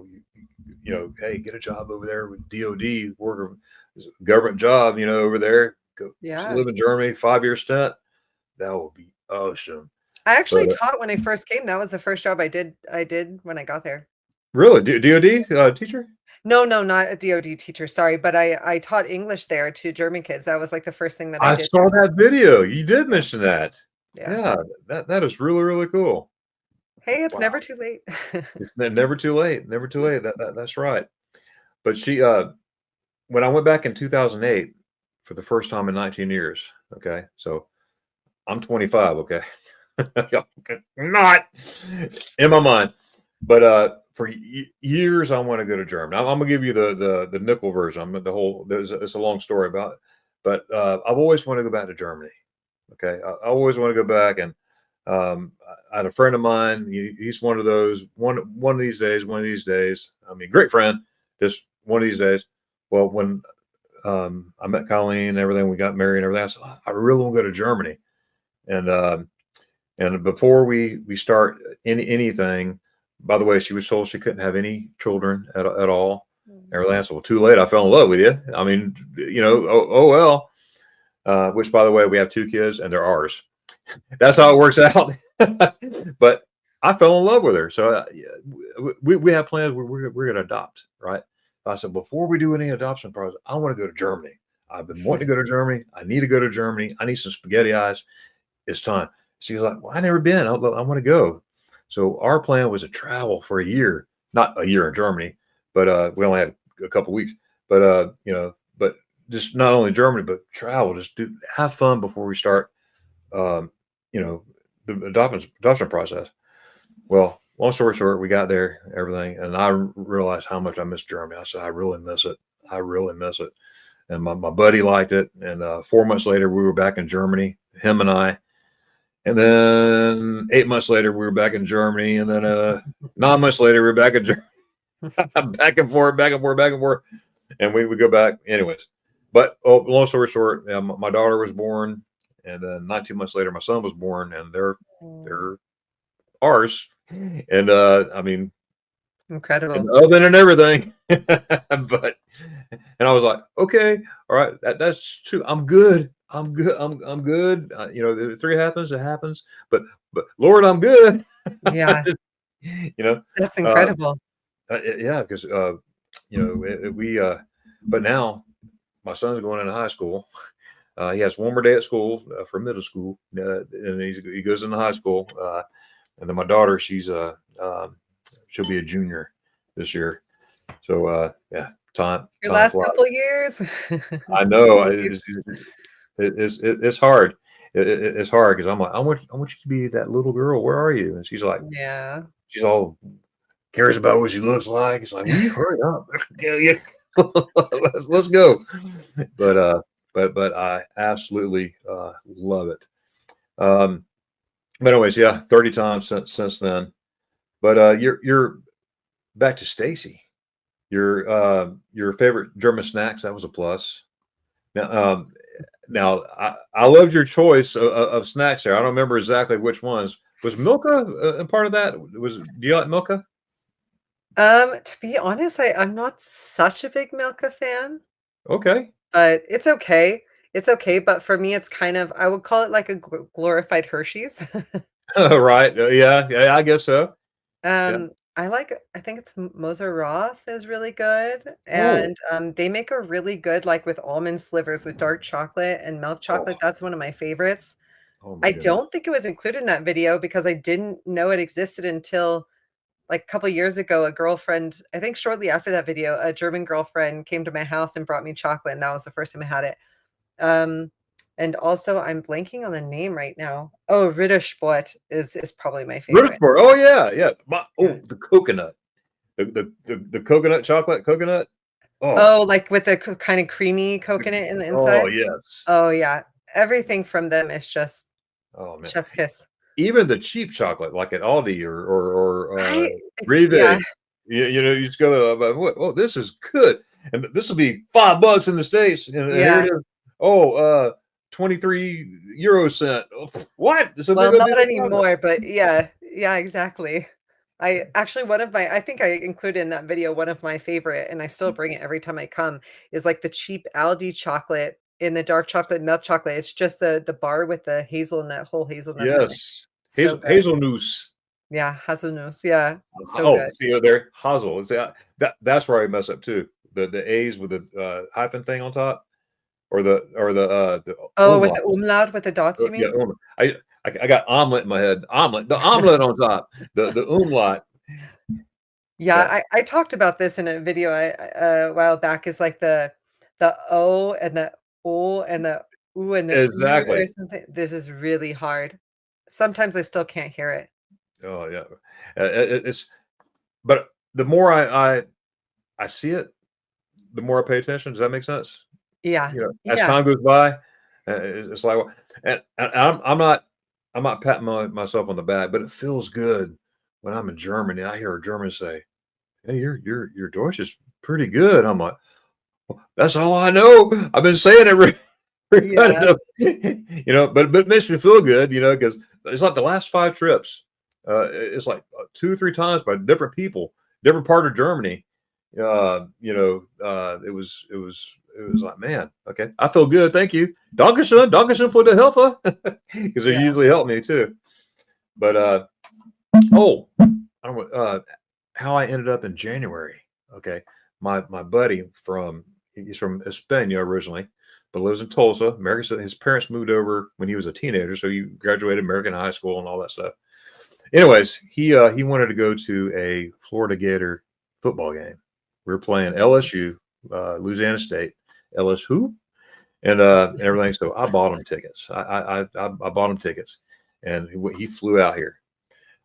hey, get a job over there with DOD, work a government job, over there. Go
Yeah.
live in Germany, 5 year stint. That would be awesome.
I
But
actually taught when I first came. That was the first job I did when I got there.
really, DOD teacher?
No, no, not a DOD teacher, sorry, but I taught English there to German kids. That was, like, the first thing that I
I
did there.
saw that video. You did
Yeah,
mention that.
yeah.
Yeah, that is really really cool.
Hey, it's
Wow,
never too late.
it's never too late. Never too late. That's right. But when I went back in 2008 for the first time in 19 years. Okay, so I'm 25. Okay, not in my mind, but for years I want to go to Germany. I'm gonna give you the nickel version. The whole. It's a long story about it, but I've always wanted to go back to Germany. Okay, I always want to go back and I had a friend of mine. He's one of those one of these days. One of these days. I mean, great friend. Just one of these days. Well, when I met Colleen and everything, we got married and everything. I said, I really want to go to Germany. And before we start anything, by the way, she was told she couldn't have any children at all. Everything. I said, well, too late. I fell in love with you. I mean, oh well. Which, by the way, we have 2 kids and they're ours. That's how it works out. But I fell in love with her. So we have plans. We're going to adopt, right? I said, before we do any adoption process, I want to go to Germany. I've been wanting to go to Germany. I need to go to Germany. I need some spaghetti eyes. It's time. She was like, well, I never been. I want to go. So our plan was to travel for a year, not a year in Germany, but we only had a couple weeks. But but just not only Germany, but travel. Just have fun before we start. The adoption process. Well, long story short, we got there, everything, and I realized how much I miss Germany. I said, I really miss it. I really miss it. And my buddy liked it. And 4 months later, we were back in Germany, him and I. And then 8 months later, we were back in Germany. And then 9 months later, we were back in Germany. Back and forth, back and forth, back and forth. And we would go back anyways. But long story short, my daughter was born. And then 19 months later, my son was born. And they're ours. And I mean,
incredible.
In the oven and everything. But and I was like, okay, all right, that's true. I'm good. I'm good. I'm good. If 3 happens, it happens. But Lord, I'm good.
Yeah. That's incredible.
Yeah, because but now my son's going into high school. He has one more day at school for middle school, and he goes into high school. And then my daughter, she'll be a junior this year. So yeah, time.
Your last
flies.
couple of years.
I know it's hard. It's hard because I'm like, I want you to be that little girl. Where are you? And she's like,
yeah.
She's all cares about what she looks like. It's like, will you hurry up? Yeah. let's go. But I absolutely love it. But anyways, yeah, 30 times since then. But you're back to Stacey. Your favorite German snacks, that was a plus. Now I loved your choice of snacks there. I don't remember exactly which ones. Was Milka a part of that? Do you like Milka?
To be honest, I'm not such a big Milka fan.
Okay.
But it's okay. It's okay, but for me, it's kind of I would call it like a glorified Hershey's.
Right. Yeah, I guess so. Yeah.
I think it's Moser Roth is really good, and they make a really good like with almond slivers with dark chocolate and milk chocolate. That's one of my favorites. I don't think it was included in that video because I didn't know it existed until like a couple years ago. A girlfriend, I think shortly after that video, a German girlfriend came to my house and brought me chocolate, and that was the first time I had it. And also I'm blanking on the name right now. Oh, Rittersport is probably my favorite.
Rittersport. Oh yeah. The coconut. The coconut chocolate coconut.
Oh, like with the kind of creamy coconut in the inside?
Oh yes.
Oh yeah. Everything from them is just chef's kiss.
Even the cheap chocolate, like at Aldi or Rive,
yeah.
you just go, oh, this is good, and this will be $5 in the States, and here it is. 23 euro cent. What? So
well, not anymore, but yeah, exactly. I think I included in that video one of my favorite, and I still bring it every time I come, is like the cheap Aldi chocolate in the dark chocolate milk chocolate. It's just the bar with the whole hazelnut.
Yes, hazelnuts.
Yeah, hazelnuts. Yeah, so good.
See there, hazel. That's where I mess up too. The A's with the hyphen thing on top. Or the
with the umlaut with the dots, you mean?
Yeah, I got omelet in my head. The omelet on top. The umlaut.
Yeah, I talked about this in a video a while back. Is like the O and the O and the U and the
exactly.
or something. This is really hard. Sometimes I still can't hear it.
Oh yeah, but the more I see it, the more I pay attention. Does that make sense?
Yeah.
As time goes by, it's like, and I'm I'm not patting myself on the back, but it feels good when I'm in Germany. I hear a German say, "Hey, your Deutsch is pretty good." I'm like, "That's all I know. I've been saying it
Yeah.
repetitive." But it makes me feel good, because it's like the last 5 trips. It's like 2 or 3 times by different people, different part of Germany. It was like, man, okay, I feel good. Thank you. Dankeschön, Dankeschön for the Hilfe, because they
Yeah.
usually help me too. But oh, I don't know how I ended up in January. Okay, my buddy he's from España originally, but lives in Tulsa, America. So his parents moved over when he was a teenager, so he graduated American high school and all that stuff. Anyways, he wanted to go to a Florida Gator football game. We were playing LSU, Louisiana State, LSU, and everything. So I bought him tickets. I bought him tickets, and he flew out here.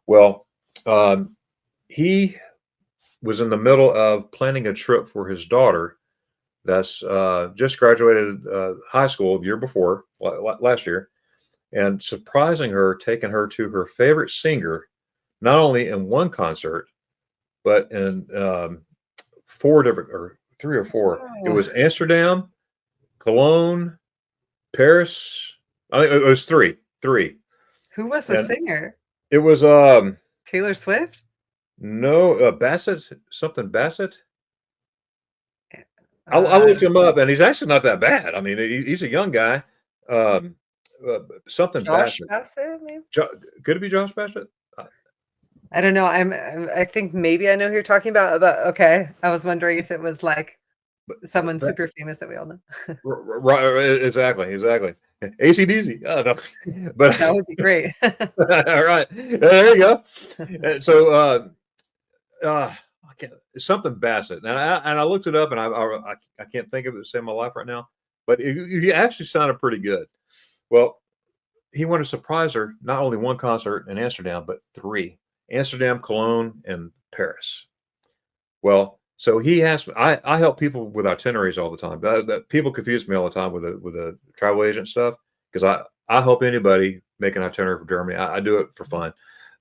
Well, um, he was in the middle of planning a trip for his daughter that's just graduated high school the year before, last year, and surprising her, taking her to her favorite singer, not only in one concert, but in 4 different, or 3 or 4. It
Oh,
was Amsterdam, Cologne, Paris. I think it was three,
who was the
and
singer?
it was
Taylor Swift?
no Bassett, something Bassett. I
Uh,
looked him up, and he's actually not that bad. I mean, he's a young guy. Um, Something
Josh
Bassett.
Bassett, maybe?
Could it be Josh Bassett?
I don't know. I think maybe I know who you're talking about, but okay. I was wondering if it was like
But,
someone
but
super famous that we all know.
right, exactly. ACDC. Oh, no. But
That would be great.
all right, there you go. I can't, it's something Bassett, and I looked it up, and I can't think of it to save my life right now. But he actually sounded pretty good. Well, he wanted to surprise her, not only one concert in Amsterdam, but 3: Amsterdam, Cologne, and Paris. Well, so he asked me. I help people with itineraries all the time. That people confuse me all the time with the travel agent stuff, because I help anybody make an itinerary for Germany. I do it for fun.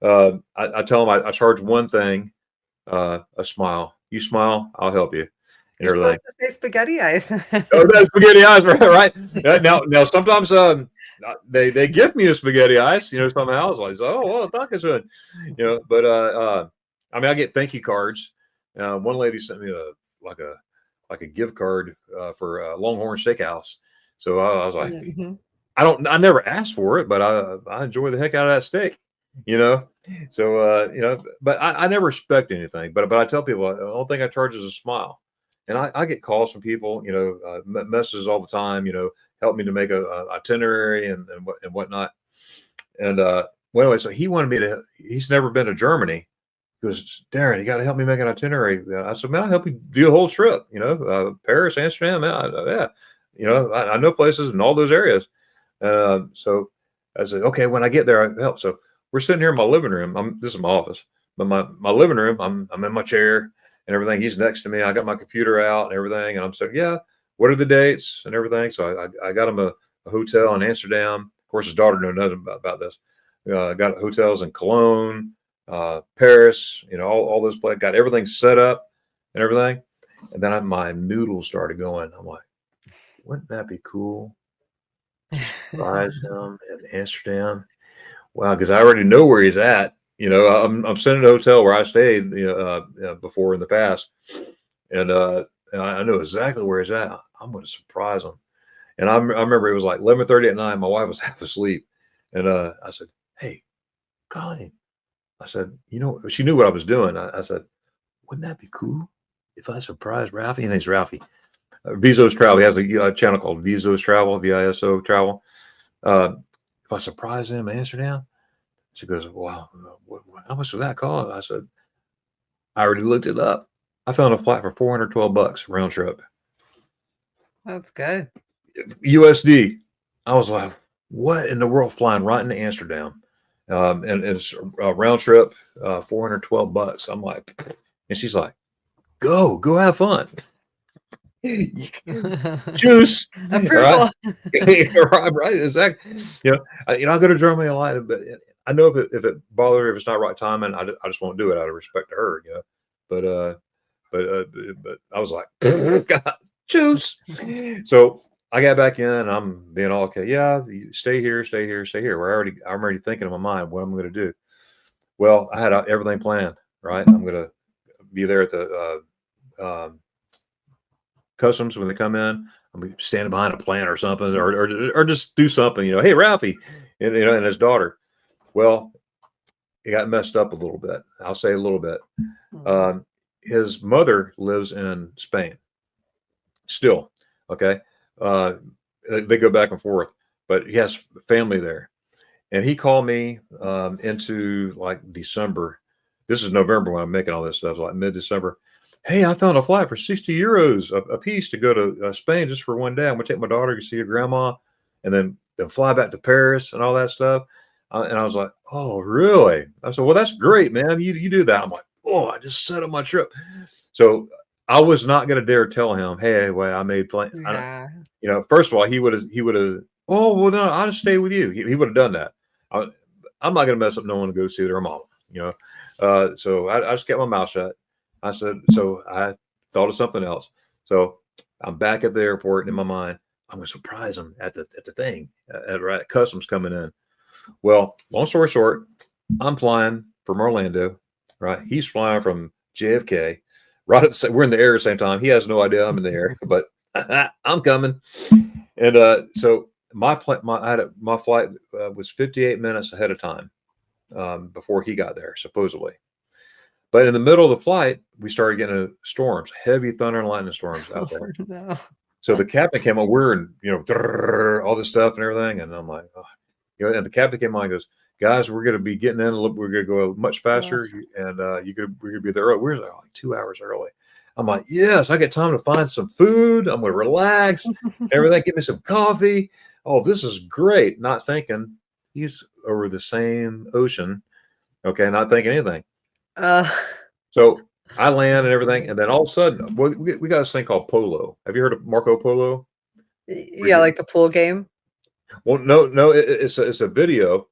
I tell them I charge one thing, a smile. You smile, I'll help you, and
You're supposed
everything.
to say spaghetti eyes.
Oh, that's spaghetti eyes, right? Now sometimes they give me a spaghetti ice, somehow. I was like, oh well, Dankeschön, But I mean, I get thank you cards. One lady sent me a gift card for Longhorn Steakhouse. So I was like,
Mhm.
I never asked for it, but I enjoy the heck out of that steak, you know. So but I never expect anything. But I tell people the only thing I charge is a smile, and I get calls from people, messages all the time, help me to make a itinerary and whatnot. And well, anyway, so he wanted me to. He's never been to Germany. He goes, Darren, you got to help me make an itinerary. I said, man, I'll help you do a whole trip. Paris, Amsterdam, yeah. I know places in all those areas. So I said, okay, when I get there, I help. So we're sitting here in my living room. This is my office, but my living room, I'm in my chair and everything. He's next to me. I got my computer out and everything. And I'm saying, yeah, what are the dates and everything? So I got him a hotel in Amsterdam. Of course, his daughter knows nothing about this. Got hotels in Cologne, Paris, all those places. Got everything set up and everything. And then my noodles started going. I'm like, wouldn't that be cool? Surprise him in Amsterdam. Wow, because I already know where he's at. I'm sitting in a hotel where I stayed, before in the past, and I know exactly where he's at. I'm going to surprise him. And I remember it was like 11:30 at night. My wife was half asleep, and I said, "Hey, Colleen," I said, she knew what I was doing. I said, "Wouldn't that be cool if I surprised Ralphie?" And he's Ralphie. Viso's Travel. He has a channel called Viso's Travel, VISO Travel. If I surprise him in Amsterdam, she goes, wow, how much was that cost? I said, I already looked it up. I found a flight for $412 round trip.
That's good.
USD. I was like, what in the world, flying right into Amsterdam? And it's a round trip, $412. I'm like, and she's like, go have fun. Tschüss. Right?
Approval.
Right, exactly. I'll go to Germany a lot, but I know if it bothers her, if it's not right timing, I just won't do it out of respect to her. But but I was like, God, choose. So I got back in. I'm being all okay. Yeah, you stay here, stay here, stay here. I'm already thinking in my mind what I'm going to do. Well, I had everything planned. Right, I'm going to be there at the customs when they come in. I'm gonna be standing behind a plant or something, or just do something. Hey, Ralphie, and his daughter. Well, it got messed up a little bit. I'll say a little bit. Um, his mother lives in Spain still. Okay. Uh, they go back and forth, but he has family there. And he called me into like December. This is November when I'm making all this stuff, like mid-December. Hey, I found a flight for 60 euros a piece to go to Spain just for one day. I'm going to take my daughter to see her grandma and then fly back to Paris and all that stuff. And I was like, oh, really? I said, well, that's great, man. You do that. I'm like, oh, I just set up my trip. So I was not going to dare tell him, hey, well, I made plan.
Yeah.
First of all, he would have, oh, well, no, I'll just stay with you. He would have done that. I'm not going to mess up no one to go see their mama, So I just kept my mouth shut. I said, so I thought of something else. So I'm back at the airport in my mind. I'm going to surprise him at the thing at customs coming in. Well, long story short, I'm flying from Orlando, right? He's flying from JFK. We're in the air at the same time. He has no idea I'm in the air, but I'm coming. And so my flight was 58 minutes ahead of time before he got there, supposedly. But in the middle of the flight, we started getting storms, heavy thunder and lightning storms out there.
No.
So the captain came on. We're in, all this stuff and everything, and I'm like, oh. And the captain came on and goes, guys, we're going to be getting in. We're going to go much faster, and we're going to be there early. We're like 2 hours early. I'm like, yes, I get time to find some food. I'm going to relax, everything. Get me some coffee. Oh, this is great. Not thinking he's over the same ocean. Okay, not thinking anything. So I land and everything, and then all of a sudden, we got this thing called Polo. Have you heard of Marco Polo?
Yeah, like the pool game.
Well, no, it's a video.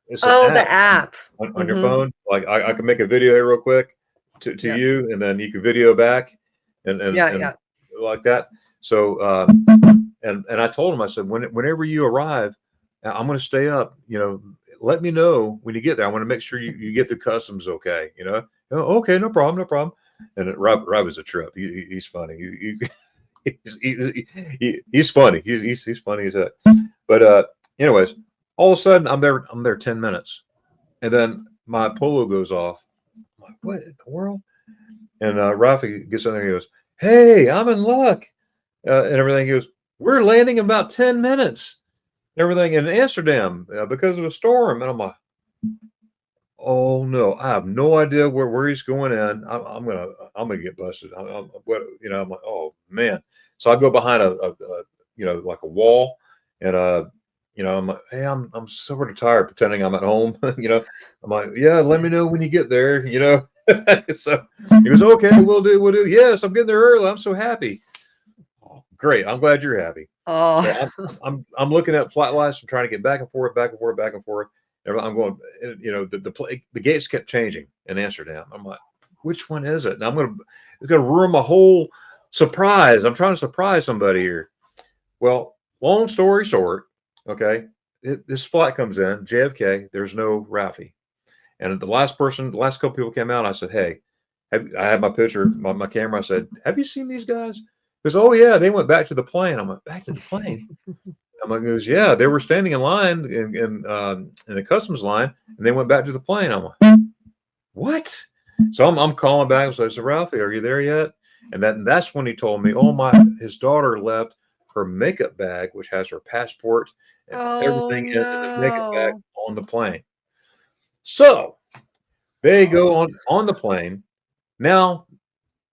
It's an
the app
on your phone. Like I can make a video here real quick to you, and then you can video back, and like that. So and I told him, I said, whenever you arrive, I'm going to stay up. Let me know when you get there. I want to make sure you get through customs okay. Oh, okay, no problem. And Rob is a trip. He's funny. He's funny. He's funny as heck. But anyways, all of a sudden I'm there 10 minutes, and then my Polo goes off. I'm like, what in the world? And Rafi gets in there. He goes, hey, I'm in luck, and everything. He goes, we're landing in about 10 minutes. Everything in Amsterdam because of a storm. And I'm like, oh no, I have no idea where he's going in. I'm gonna get busted. I'm like, oh man. So I go behind a like a wall, and I'm like, hey, I'm sort of tired pretending I'm at home. I'm like, yeah, let me know when you get there. So he goes, okay, we'll do. Yes, I'm getting there early. I'm so happy. Oh, great. I'm glad you're happy.
Oh,
So I'm looking at flight lights. I'm trying to get back and forth. I'm going, the gates kept changing in Amsterdam. I'm like, which one is it? And it's going to ruin my whole surprise. I'm trying to surprise somebody here. Well, long story short, okay, this flight comes in, JFK. There's no Rafi. And the last couple people came out. I said, hey, I had my picture, my camera. I said, have you seen these guys? He goes, oh yeah, they went back to the plane. I'm like, back to the plane? I'm like, goes, yeah, they were standing in line in the customs line, and they went back to the plane. I'm like, what? So I'm calling back. So I said, Ralphie, are you there yet? And that's when he told me, his daughter left her makeup bag, which has her passport and everything in the makeup bag on the plane. So they go on the plane. Now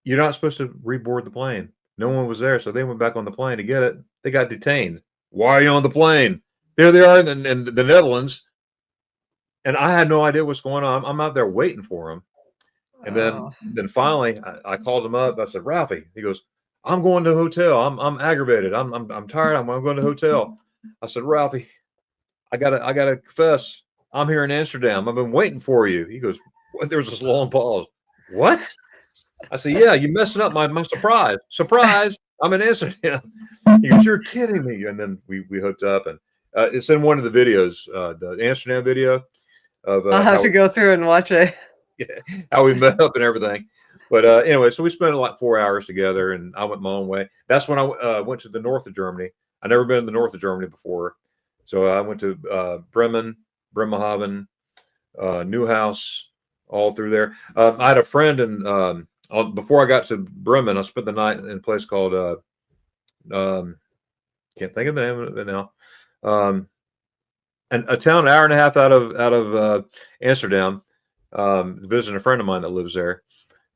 you're not supposed to reboard the plane. No one was there, so they went back on the plane to get it. They got detained. Why are you on the plane? There they are in the Netherlands, and I had no idea what's going on. I'm out there waiting for them, and then finally I called him up. I said, Ralphie. He goes, I'm going to a hotel. I'm aggravated. I'm tired. I'm going to the hotel. I said, Ralphie, I gotta confess. I'm here in Amsterdam. I've been waiting for you. He goes, what? There's this long pause. What? I said, yeah, you messing up my surprise. Surprise. I'm in Amsterdam. He goes, you're kidding me. And then we hooked up, and it's in one of the videos, the Amsterdam video of
I'll have to go through and watch it.
yeah, how we met up and everything. But anyway, so we spent like 4 hours together, and I went my own way. That's when I went to the north of Germany. I never been in the north of Germany before, so I went to Bremen, Bremerhaven, Neuhaus, all through there. I had a friend, and before I got to Bremen, I spent the night in a place called can't think of the name of it now. And a town an hour and a half out of Amsterdam. Visiting a friend of mine that lives there.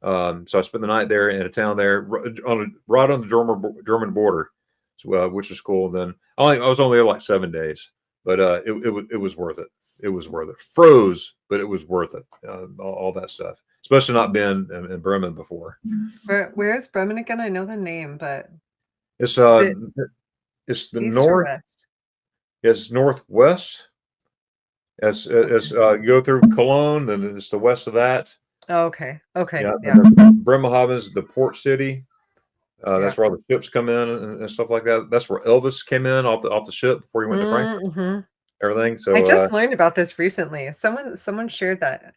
So I spent the night there in a town there, right on the German border, so, which is cool. Then I was only there like 7 days, but it was worth it. It was worth it. Froze, but it was worth it. All that stuff, especially not been in Bremen before.
Where is Bremen again? I know the name, but
It's it's the
east or
north.
west?
It's northwest. It's you go through Cologne, and it's the west of that.
Oh, okay. Okay.
Yeah,
Yeah.
Bremerhaven is the port city. That's where all the ships come in and stuff like that. That's where Elvis came in off the ship before he went to Frankfurt.
Mm-hmm.
Everything. So
I just learned about this recently. Someone shared that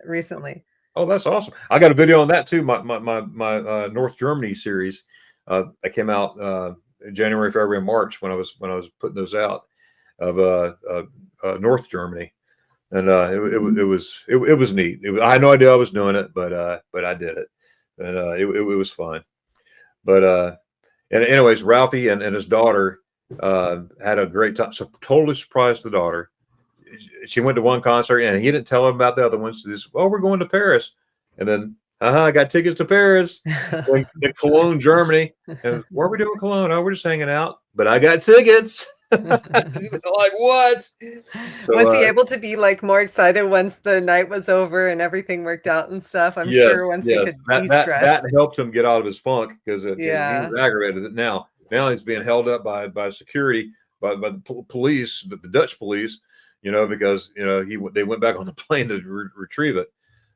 recently.
oh, that's awesome. I got a video on that too. My North Germany series that came out January, February, and March when I was putting those out of North Germany. And it was neat. I had no idea I was doing it, but I did it, and it was fun. But and anyways, Ralphie and his daughter had a great time. So totally surprised the daughter. She went to one concert, and he didn't tell him about the other ones. Just, oh, we're going to Paris, and then I got tickets to Paris, in Cologne, Germany. And what are we doing in Cologne? Oh, we're just hanging out. But I got tickets. Like what? So,
was he able to be like more excited once the night was over and everything worked out and stuff? I'm sure once he could de-stress.
That helped him get out of his funk, because he
Yeah.
was aggravated. Now he's being held up by security, by the police, the Dutch police, because they went back on the plane to retrieve it.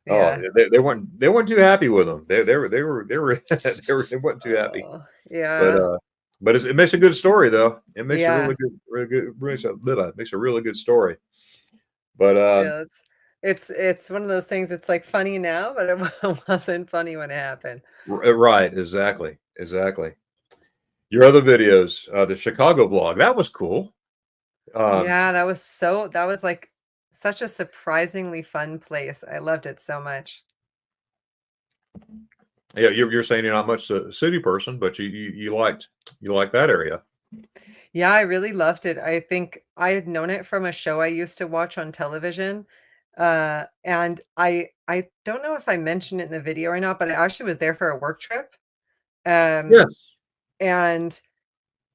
Yeah.
Oh, they weren't too happy with him. They weren't too happy.
Oh, yeah.
But it makes a good story, though. It makes a
Yeah.
really good, makes a really good story. But
Yeah, it's one of those things. It's like funny now, but it wasn't funny when it happened.
right, exactly. Your other videos, the Chicago vlog, that was cool.
Yeah, that was like such a surprisingly fun place. I loved it so much.
Yeah, you're saying you're not much a city person, but you liked that area.
Yeah, I really loved it. I think I had known it from a show I used to watch on television. And I don't know if I mentioned it in the video or not, but I actually was there for a work trip.
Yes.
And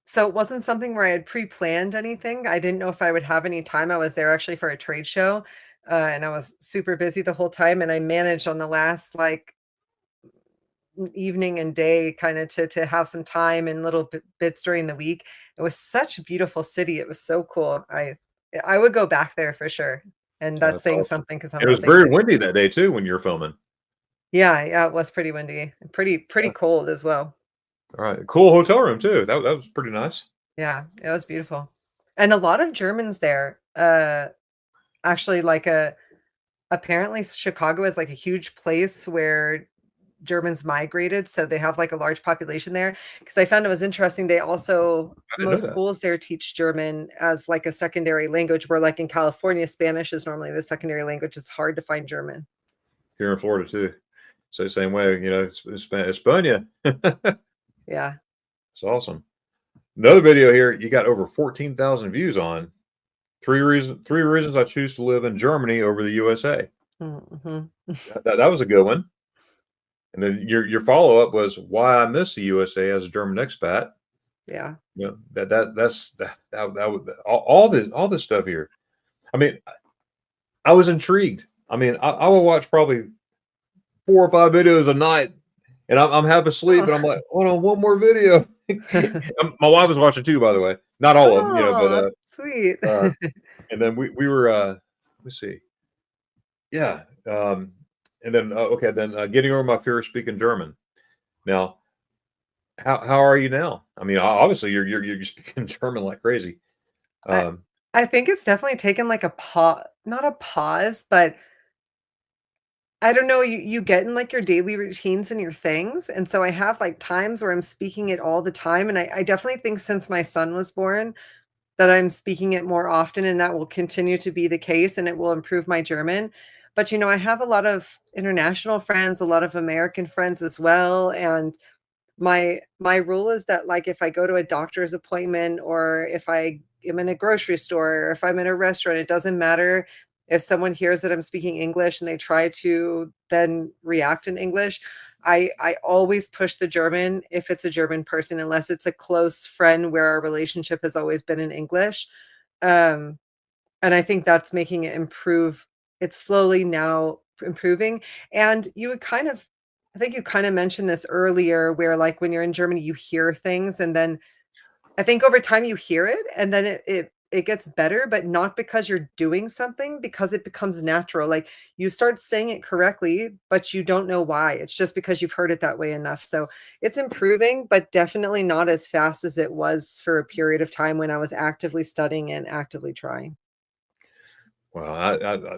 so it wasn't something where I had pre-planned anything. I didn't know if I would have any time. I was there actually for a trade show, and I was super busy the whole time. And I managed on the last like evening and day kind of to have some time and little bits during the week. It was such a beautiful city. It was so cool. I would go back there for sure. And that's saying
awesome.
something because I'm
It was
a big
very
city.
windy that day too when you were filming.
Yeah, it was pretty windy. Pretty cold as well.
All right, cool hotel room too. That was pretty nice.
Yeah, it was beautiful. And a lot of Germans there. Actually apparently Chicago is like a huge place where Germans migrated, so they have like a large population there. Because I found it was interesting. They also most schools there teach German as like a secondary language, where like in California, Spanish is normally the secondary language. It's hard to find German.
Here in Florida too. So same way, it's España.
Yeah.
It's awesome. Another video here, you got over 14,000 views on. Three reasons I choose to live in Germany over the USA.
Mm-hmm.
That was a good one. And then your follow up was why I miss the USA as a German expat.
Yeah.
That's all this stuff here. I mean, I was intrigued. I mean, I will watch probably 4 or 5 videos a night, and I'm half asleep, and I'm like, hold on, one more video. My wife was watching too, by the way. Not all of them,
Oh,
but
sweet.
and then we were let's see, yeah, and then okay, then getting over my fear of speaking German. Now, how are you now? I mean, obviously you're speaking German like crazy.
I
Um,
I think it's definitely taken like a pause, not a pause, but I don't know, you get in like your daily routines and your things. And so I have like times where I'm speaking it all the time. And I definitely think since my son was born that I'm speaking it more often and that will continue to be the case and it will improve my German. But I have a lot of international friends, a lot of American friends as well. And my rule is that, like, if I go to a doctor's appointment or if I am in a grocery store or if I'm in a restaurant, it doesn't matter if someone hears that I'm speaking English and they try to then react in English. I always push the German if it's a German person, unless it's a close friend where our relationship has always been in English. Um, and I think that's making it improve. It's slowly now improving. And you would kind of I think you kinda mentioned this earlier where, like, when you're in Germany, you hear things, and then I think over time you hear it, and then it gets better, but not because you're doing something, because it becomes natural. Like, you start saying it correctly, but you don't know why. It's just because you've heard it that way enough. So, it's improving, but definitely not as fast as it was for a period of time when I was actively studying and actively trying.
well,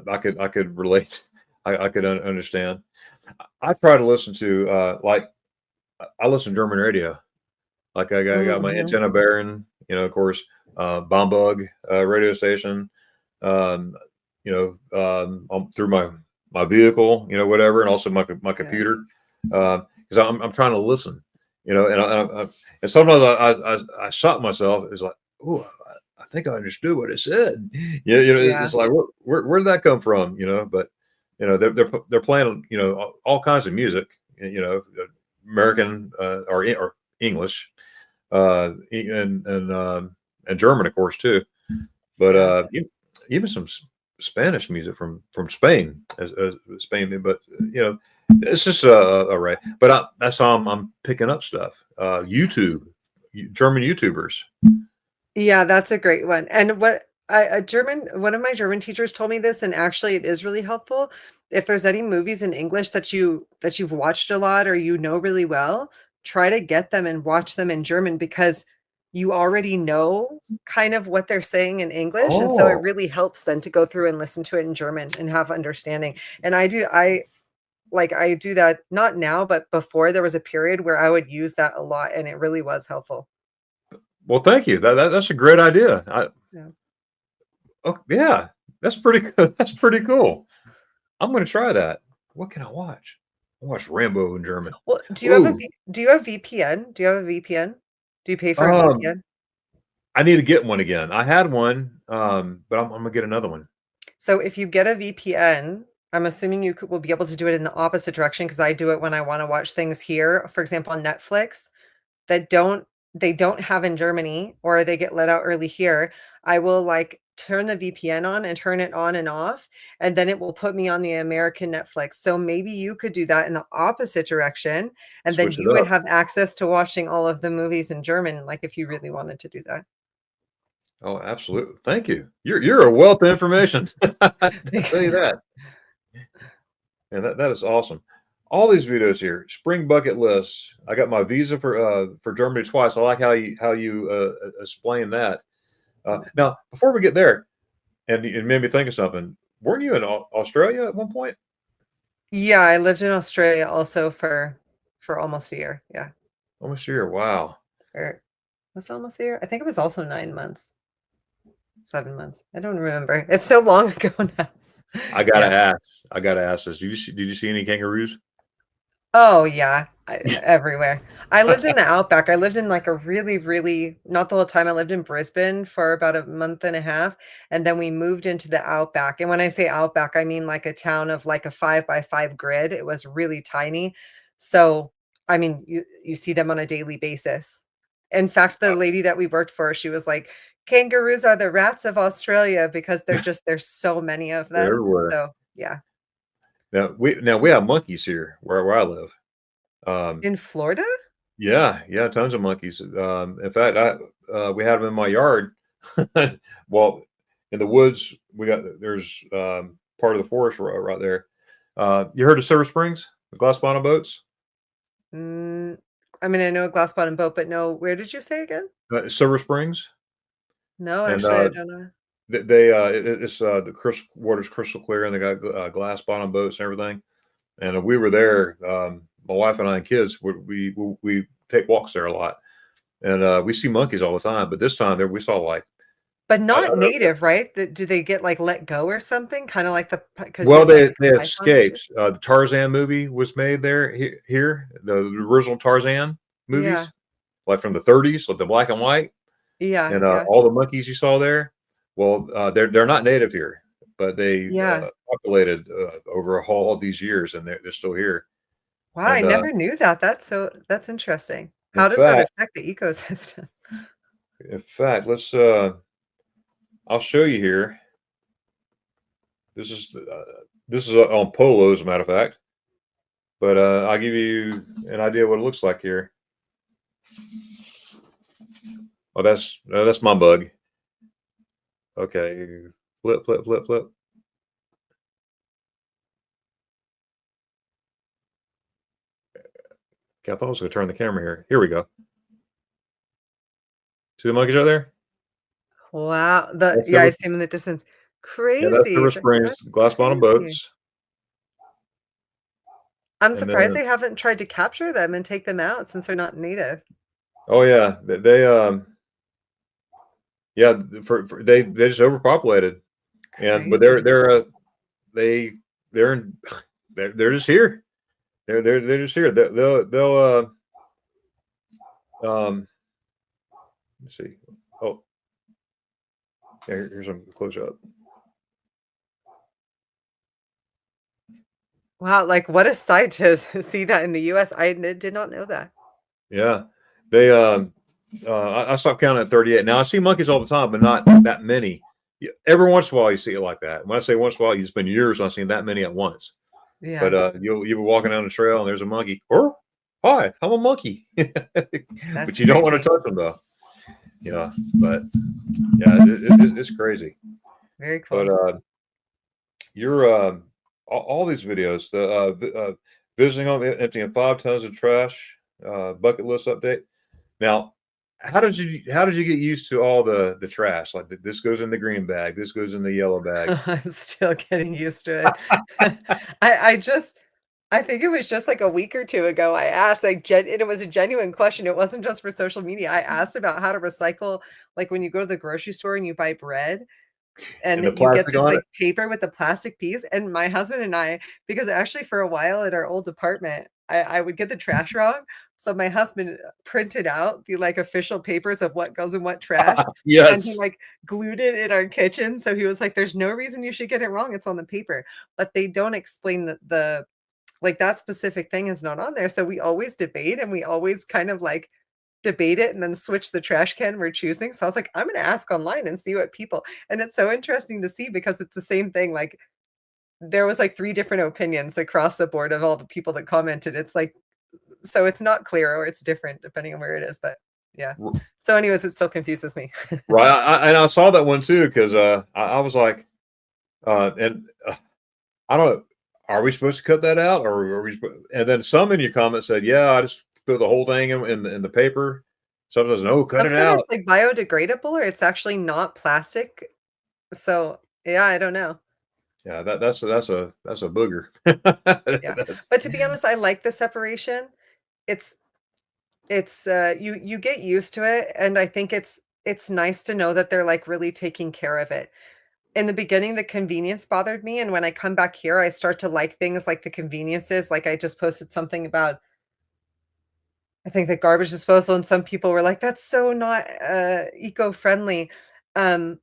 I could relate. I could understand. I try to listen to like I listen to German radio. Like I got my
Mhm.
antenna Baron, of course, Bombug radio station. Um, through my vehicle, whatever, and also my
Yeah.
computer, because I'm trying to listen, and sometimes I stop myself. It's like, oh, I think I understood what it said. Yeah,
Yeah.
it's like where did that come from? But they're playing all kinds of music, American or English, and German, of course, too. But
Yeah.
even some Spanish music from Spain, as Spain. But it's just a array. But that's how I'm picking up stuff. YouTube, German YouTubers.
Yeah, that's a great one. And what I a German one of my German teachers told me this, and actually it is really helpful. If there's any movies in English that you've watched a lot or you know really well, try to get them and watch them in German because you already know kind of what they're saying in English. And so it
Oh,
really helps then to go through and listen to it in German and have understanding. And I do that not now, but before there was a period where I would use that a lot and it really was helpful.
well, thank you. That's a great idea.
Yeah.
Oh, yeah, that's pretty good. That's pretty cool. I'm going to try that. What can I watch? I watch Rambo in German.
Well,
Ooh,
Do you have VPN? Do you have a VPN? Do you pay for a
um,
VPN?
I need to get one again. I had one, but I'm gonna get another one.
So if you get a VPN, I'm assuming you will be able to do it in the opposite direction because I do it when I wanna watch things here, for example, on Netflix, that they don't have in Germany or they get let out early here. I will, like, turn the VPN on and turn it on and off, and then it will put me on the American Netflix. So maybe you could do that in the opposite direction, and then
Switch it
you would
up.
have access to watching all of the movies in German, like, if you really wanted to do that.
Oh, absolutely. Thank you. You're a wealth of information. I'll tell you that. And that is awesome. All these videos here, spring bucket lists. I got my visa for Germany twice. I like how you explain that. Now, before we get there, and it made me think of something. Weren't you in Australia at one point?
Yeah, I lived in Australia also for almost a year, yeah,
Almost a year. Wow.
or was it almost a year? I think it was also 9 months, 7 months. I don't remember. It's so long ago now.
I gotta
Yeah.
ask. I gotta ask this. Did you see any kangaroos?
Oh, yeah, everywhere. I lived in the outback. I lived in, like, a really, really not the whole time, I lived in Brisbane for about a month and a half, and then we moved into the outback, and when I say outback, I mean, like, a town of, like, a 5 by 5 grid. It was really tiny. So, I mean, you see them on a daily basis. In fact, the lady that we worked for, she was like, "Kangaroos are the rats of Australia because there's so many of
They're
them."
everywhere.
So, yeah.
Now we have monkeys here where I live.
In Florida?
Yeah, yeah, tons of monkeys. In fact, we had them in my yard. Well, in the woods, there's part of the forest right there. You heard of Silver Springs, the glass bottom boats?
Mm, I mean, I know a glass bottom boat, but no, where did you say again?
Silver Springs,
No,
and
actually, I don't know.
it's the crystal water's crystal clear, and they got glass bottom boats and everything. And we were there. My wife and I and kids, we take walks there a lot, and we see monkeys all the time. But this time there, we saw like
But
I
not
don't know.
native, right? Do they get, like, let go or something? Kinda like because you
Well,
said, like,
they
the python movie?
escaped. The Tarzan movie was made there here. The original Tarzan
Yeah.
movies, like from the 30s, like the black and white,
Yeah,
and
yeah,
all the monkeys you saw there. Well, they're not native here, but they
yeah.
populated over all these years, and they're still here.
Wow, I
And
never knew that. That's interesting.
in
How does that
fact,
affect the ecosystem?
let's. I'll show you here. This is on Polo, as a matter of fact. But I'll give you an idea what it looks like here. Oh, that's my bug. Okay, flip, flip, flip, flip. Okay, I thought I was going to turn the camera here. Here we go. See the monkeys out there?
Wow,
That's
yeah, I
Silver,
see him in the distance.
yeah, that's
Crazy,
Silver Springs
that's
glass bottom
crazy.
boats,
I'm
and
surprised
then
they haven't tried to capture them and take them out since they're not native.
oh yeah, they yeah for they just overpopulated, and but
Crazy.
they they're in, they're just here. They're just here. They'll let's see. Oh, yeah, here's some close up.
Wow, like, what a sight to see that in the US. I did not know that.
Yeah, they I stopped counting at 38. Now I see monkeys all the time, but not that many. Every once in a while you see it like that. When I say once in a while, it's been years I've seen that many at once. But
Yeah,
you'll be walking down the trail and there's a monkey. Oh, hi, I'm a monkey. But
that's
you don't want to
crazy.
touch them though. But yeah, it's crazy.
Very
But
cool.
you're all these videos, the visiting home, emptying 5 tons of trash, bucket list update. Now, how did you get used to all the trash? Like this goes in the green bag, this goes in the yellow bag.
I'm still getting used to it. I just I think it was just like a week or 2 ago, I asked, like, and it was a genuine question, it wasn't just for social media. I asked about how to recycle, like, when you go to the grocery store and you buy bread,
And the
and you get
plastic
this,
on
like,
it?
paper with the plastic piece, and my husband and I because actually for a while at our old apartment, I would get the trash wrong, so my husband printed out the, like, official papers of what goes in what trash, and he,
Yes.
like, glued it in our kitchen, so he was like, "There's no reason you should get it wrong, it's on the paper." But they don't explain the like, that specific thing is not on there, so we always debate, and we always kind of, like, debate it and then switch the trash can we're choosing. So I was like, I'm gonna ask online and see what people and it's so interesting to see because it's the same thing. Like there was like 3 different opinions across the board of all the people that commented. It's like so it's not clear or it's different depending on where it is. But yeah. So anyways, it still confuses me.
Right. And I saw that one too because I was like, and I don't know, are we supposed to cut that out, or are we? And then some in your comments said, yeah, I just put the whole thing in the paper. Some says, no, cut
Some
it
said it's
out.
like biodegradable or it's actually not plastic. So yeah, I don't know.
Yeah, that's a booger.
Yeah.
That's,
But to be honest, I like the separation. It's you get used to it, and I think it's nice to know that they're, like, really taking care of it. In the beginning, the convenience bothered me, and when I come back here, I start to like things like the conveniences, like, I just posted something about, I think, the garbage disposal, and some people were like, "That's so not, eco-friendly." Um,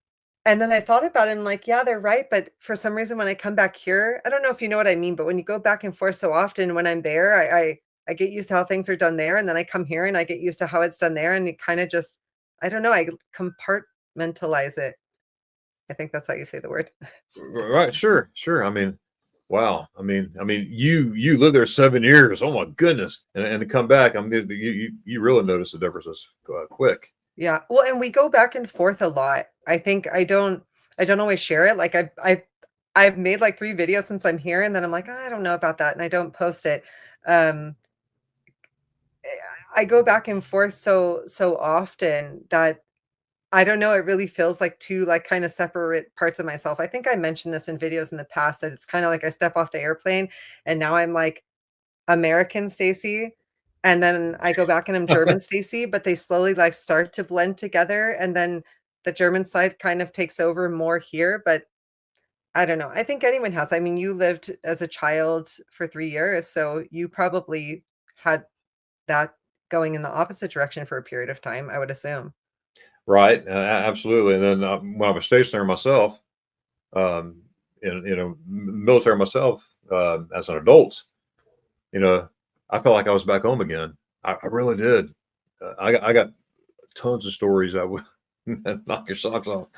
and then I thought about it, and like, yeah, they're right, but for some reason, when I come back here I don't know if you know what I mean, but when you go back and forth so often, when I'm there, I get used to how things are done there, and then I come here and I get used to how it's done there, and it kinda just I don't know, I compartmentalize it. I think that's how you say the word.
right. Sure. Sure. I mean, Wow. You lived there 7 years. Oh my goodness. And to come back, you really notice the differences quick.
Yeah. Well, and we go back and forth a lot. I think I don't always share it. Like I've made like 3 videos since I'm here, and then I'm like, "Oh, I don't know about that," and I don't post it. Um, I go back and forth so often that I don't know, it really feels like 2, like, kinda separate parts of myself. I think I mentioned this in videos in the past that it's kinda like I step off the airplane, and now I'm, like, American Stacey, and then I go back and I'm German Stacey, but they slowly, like, start to blend together, and then the German side kind of takes over more here, but I don't know. I think anyone has. I mean, you lived as a child for 3 years, so you probably had that going in the opposite direction for a period of time, I would assume.
Right. Absolutely. And then when I was stationed there myself, um, military myself, as an adult, you know, I felt like I was back home again. I really did. I got tons of stories I would knock your socks off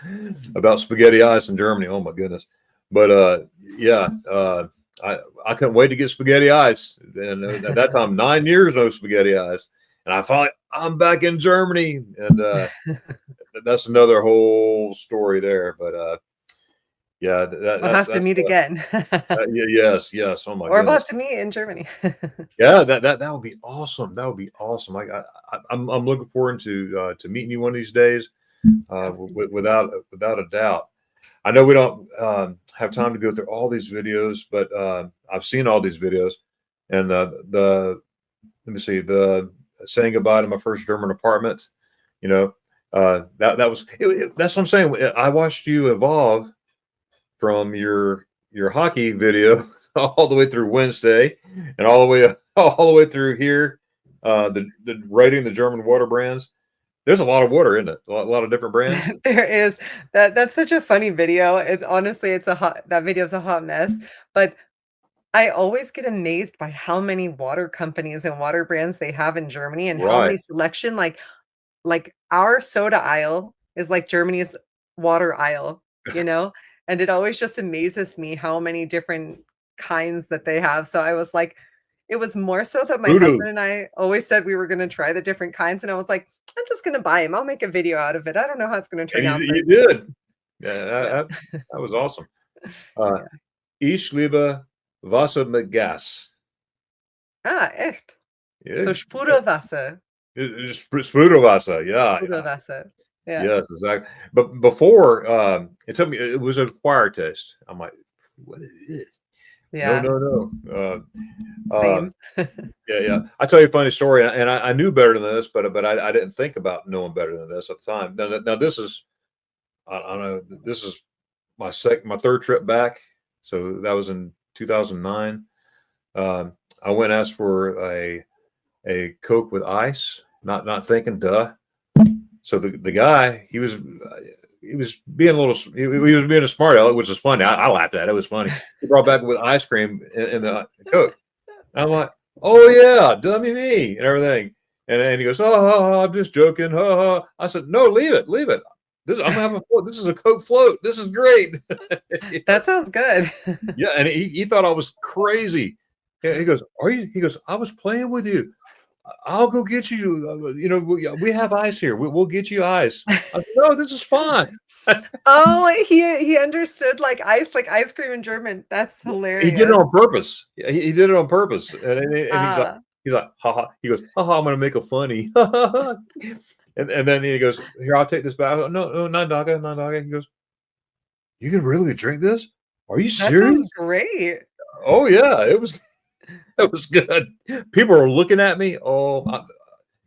about spaghetti ice in Germany. Oh my goodness. But yeah, I couldn't wait to get spaghetti ice. And at that time, 9 years no spaghetti ice. And I finally, I'm back in Germany. And that's another whole story there. But yeah,
We'll have to meet again.
yes, yes. Oh my
Or we'll
goodness.
have to meet in Germany.
Yeah, that would be awesome. That would be awesome. I'm looking forward to meeting you one of these days, without a doubt. I know we don't have time to go through all these videos, but I've seen all these videos, and the let me see, the saying goodbye to my first German apartment. You know, that was that's what I'm saying. I watched you evolve from your hockey video all the way through Wednesday, and all the way through here. The rating the German water brands. There's a lot of water in it. A lot of different brands.
There is. That's such a funny video. It's honestly, it's a hot that video is a hot mess, but I always get amazed by how many water companies and water brands they have in Germany and how
Right.
many selection, like, our soda aisle is like Germany's water aisle, you know? And it always just amazes me how many different kinds that they have. So I was like it was more so that my
Voodoo.
husband and I always said we were gonna try the different kinds, and I was like, "I'm just gonna buy them. 'Em. I'll make a video out of it. I don't know how it's gonna turn
And
out, but"
you did. Yeah,
yeah.
that was awesome. Uh,
Yeah.
Ich liebe Wasser mit Gas.
Ah, echt?
Yeah,
So Sprudelwasser.
Sprudelwasser. Yeah, yeah,
Sprudelwasser. Yeah.
yes, exactly. But before, it took me. It was a acquired taste. I'm like, what is this? No,
Yeah.
no, no. Uh,
Same.
yeah, yeah. I tell you a funny story, and I knew better than this, but I didn't think about knowing better than this at the time. Now this is I don't know. This is my third trip back. So that was in 2009. I went and asked for a Coke with ice, not thinking, duh. So the guy he was being a little he was being a smart aleck, which was funny. I laughed at it. It was funny. He brought back with ice cream in the Coke. And I'm like, oh yeah, dummy me and everything. And he goes, oh, I'm just joking. I said, no, leave it, leave it. I'm having a float. This is a Coke float. This is great.
That sounds good.
Yeah, and he thought I was crazy. Yeah, he goes, "Are you?" He goes, "I was playing with you. I'll go get you. We have ice here. We'll get you ice." I said, "No, this is fine."
Oh, he understood, like ice cream in German. That's
He did it
hilarious.
on purpose. Yeah, he did it on purpose, and
Ah,
he's like, "Ha ha." He goes, "Ha ha." I'm gonna make a funny. And then he goes, "Here, I'll take this back." No, no, not Daga, not Daga. He goes, "You can really drink this? Are you
that sounds
serious?"
great.
Oh yeah, it was. It was good. People are looking at me. Oh,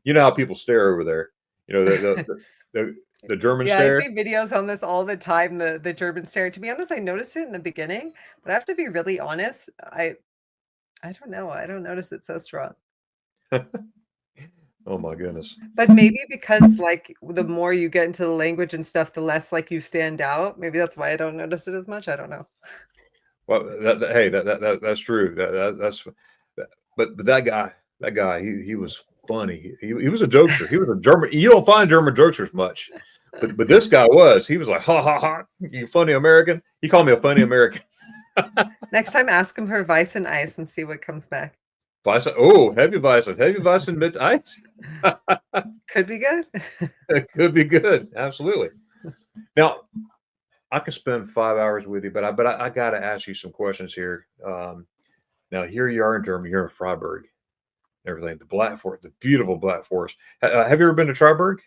you know how people stare over there. You know the German
Yeah, I
stare.
see videos on this all the time, the German stare. To be honest, I noticed it in the beginning, but I have to be really honest, I don't know, I don't notice it so strong.
Oh my goodness.
But maybe because, like, the more you get into the language and stuff, the less, like, you stand out. Maybe that's why I don't notice it as much, I don't know.
Well, hey, that's true. That's but that guy, he was funny. He was a jokester. He was a German. You don't find German jokesters much, but this guy was. He was like, ha ha ha, you funny American. He called me a funny American.
Next time, ask him for Weissen ice and see what comes back.
Weissen. Oh, heavy Weissen mit ice.
Could be good.
It could be good. Absolutely. Now, I could spend 5 hours with you, but I got to ask you some questions here. Now, here you are in Germany. You're in Freiburg. Everything, the Black Forest, the beautiful Black Forest. Have you ever been to Freiburg?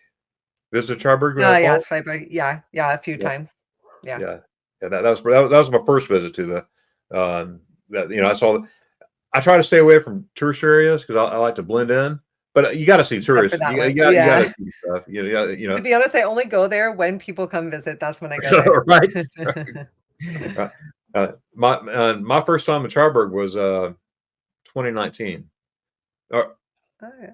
Visit Freiburg
Yeah,
Falls?
it's Freiburg. Yeah, a few
Yeah,
times. Yeah.
yeah, yeah. That was my first visit to the. That I saw. I try to stay away from tourist areas because I like to blend in. But you got to see
Except for
tourists.
that one.
You got to
Yeah.
see stuff.
To be honest, I only go there when people come visit. That's when I go
So,
there.
right. Right. My first time in Freiburg was 2019. Uh,
Oh, yeah.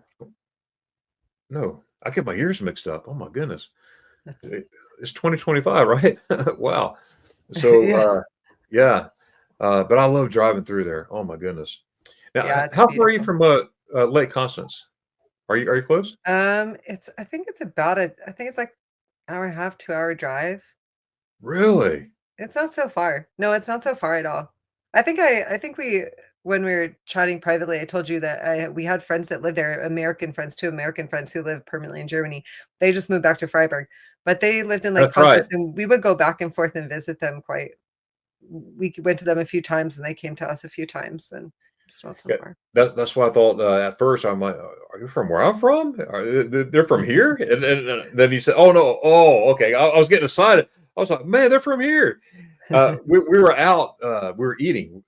no, I get my years mixed up. Oh my goodness. It's 2025, right? Wow. So
Yeah.
yeah. But I love driving through there. Oh my goodness. Now,
Yeah, it's
how far are you
beautiful.
from Lake Constance? Are you close?
I think it's about I think it's like hour and a half, 2-hour drive.
Really?
It's not so far. No, it's not so far at all. I think we when we were chatting privately, I told you that we had friends that live there, American friends, 2 American friends who live permanently in Germany. They just moved back to Freiburg, but they lived in Lake
That's right.
Constance, and we would go back and forth and visit them quite went to them a few times, and they came to us a few times, and it's not so
Yeah,
far.
that's what I thought at first. I'm like, are you from where I'm from? They're from here? And then he said, oh no, oh okay. I was getting excited. I was like, man, they're from here. We were out. We were eating,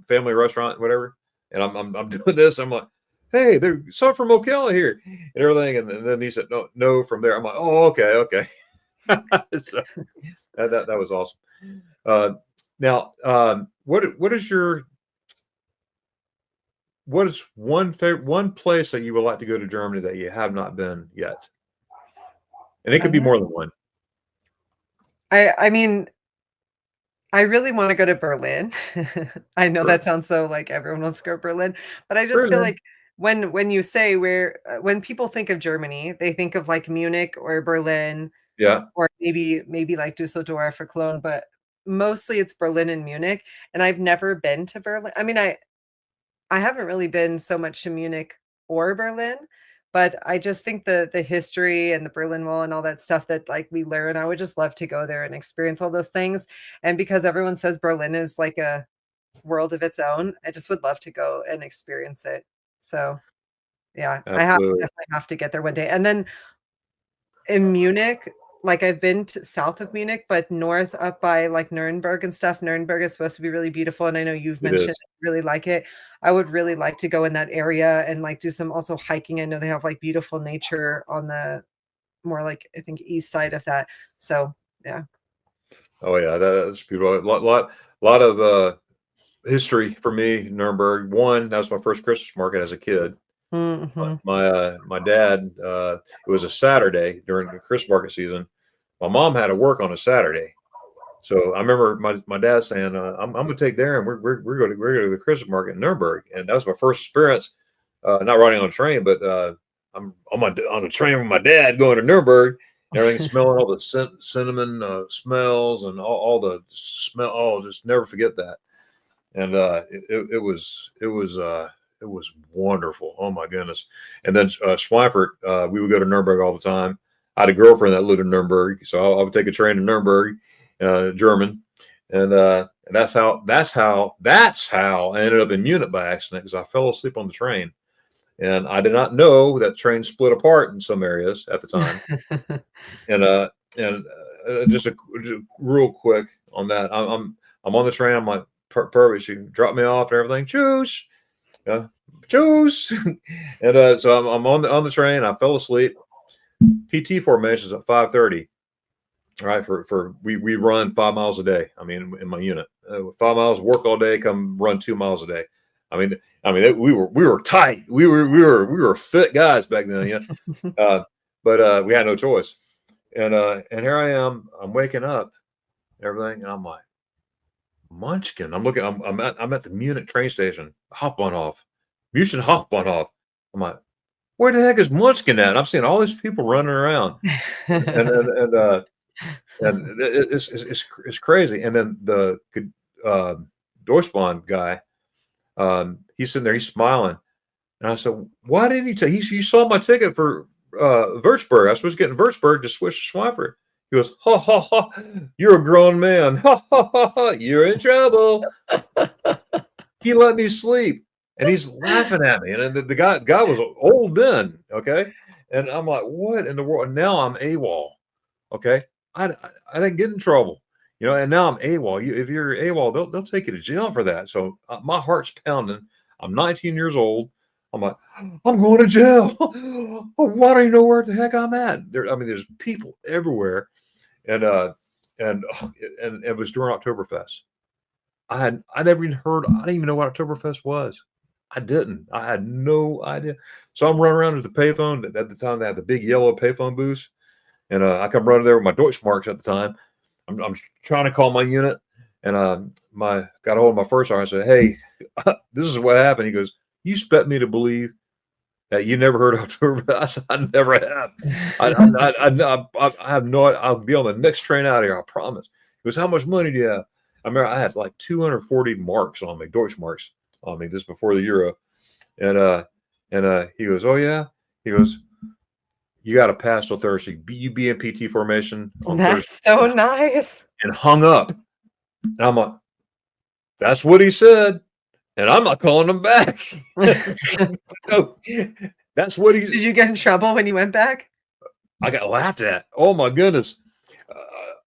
family restaurant, whatever. And I'm doing this. I'm like, hey, there's some from Ocala here and everything. And then he said, no, from there. I'm like, oh, okay. So that was awesome. Now, what is one place that you would like to go to Germany that you have not been yet? And it could be
Uh,
more than one.
I mean, I really wanna go to Berlin. I know
Sure.
that sounds so like everyone wants to go to Berlin, but I just feel
Berlin.
like when you say when people think of Germany, they think of, like, Munich or Berlin
Yeah.
or maybe, like, Dusseldorf or Cologne, but mostly it's Berlin and Munich, and I've never been to Berlin. I mean, I haven't really been so much to Munich or Berlin, but I just think the history and the Berlin Wall and all that stuff that, like, we learn, I would just love to go there and experience all those things, and because everyone says Berlin is like a world of its own, I just would love to go and experience it. So, yeah,
Absolutely.
definitely have to get there one day, and then in Munich, like, I've been to south of Munich, but north up by, like, Nuremberg and stuff. Nuremberg is supposed to be really beautiful, and I know you've
It
mentioned
is.
you really like it. I would really like to go in that area and, like, do some also hiking. I know they have, like, beautiful nature on the more, like, I think, east side of that. So, yeah.
Oh yeah, that's beautiful. Lot of history for me. Nuremberg. One, that was my first Christmas market as a kid.
Mhm.
My dad. It was a Saturday during the Christmas market season. My mom had to work on a Saturday, so I remember my dad saying, I'm going to take Darren. We're going to the Christmas market in Nuremberg, and that was my first experience. Not riding on a train, but I'm on a train with my dad going to Nuremberg. And everything smelling all the cinnamon smells and all the smell. Oh, just never forget that. And it was wonderful. Oh my goodness! And then Schweifert, we would go to Nuremberg all the time. I had a girlfriend that lived in Nuremberg, so I would take a train to Nuremberg, German, and that's how I ended up in Munich by accident because I fell asleep on the train, and I did not know that trains split apart in some areas at the time. And just real quick on that, I'm on the train. I'm like, perfect. You drop me off and everything. Tschüss. Yeah, Tschüss. And so I'm on the train. I fell asleep. PT formations at 5:30. Right, for we run 5 miles a day. I mean, in my unit, 5 miles, work all day, come run 2 miles a day. We were tight. We were fit guys back then. Yeah, but we had no choice. And here I am. I'm waking up, and everything, and I'm like, Munchkin. I'm at the Munich train station. Hauptbahnhof, München Hauptbahnhof. I'm like, where the heck is Munchkin at? And I'm seeing all these people running around, and and it's crazy. And then the uh, Deutschbahn guy, he's sitting there, he's smiling, and I said, "Why didn't you take? You saw my ticket for Würzburg. I was supposed to get in Würzburg to switch to Schweifert." He goes, "Ha ha ha! You're a grown man. Ha ha ha ha! You're in trouble." He let me sleep, and he's laughing at me. And the guy was old then, okay. And I'm like, "What in the world?" And now I'm AWOL, okay. I didn't get in trouble, and now I'm AWOL. If you're AWOL, they'll take you to jail for that. So my heart's pounding. I'm 19 years old. I'm like, I'm going to jail. Why don't you know where the heck I'm at? There's people everywhere, and and and it was during Oktoberfest. I never even heard. I didn't even know what Oktoberfest was. I didn't. I had no idea. So I'm running around to the payphone. At the time, they had the big yellow payphone booth, and I come running there with my Deutschmarks at the time. I'm trying to call my unit, and got a hold of my first sergeant. I said, "Hey, this is what happened." He goes, "You expect me to believe that you never heard of Oktoberfest?" I said, "I never have. I have no. I'll be on the next train out of here. I promise." He goes, "How much money do you have?" I remember I had like 240 marks on me, Deutschmarks on me, just before the euro, and he goes, "Oh yeah," he goes, "You got to pass till Thursday. You be in PT formation on Thursday."
That's so nice.
And hung up. And I'm like, "That's what he said, and I'm not calling him back." No, that's what he.
Did you get in trouble when you went back?
I got laughed at. Oh my goodness,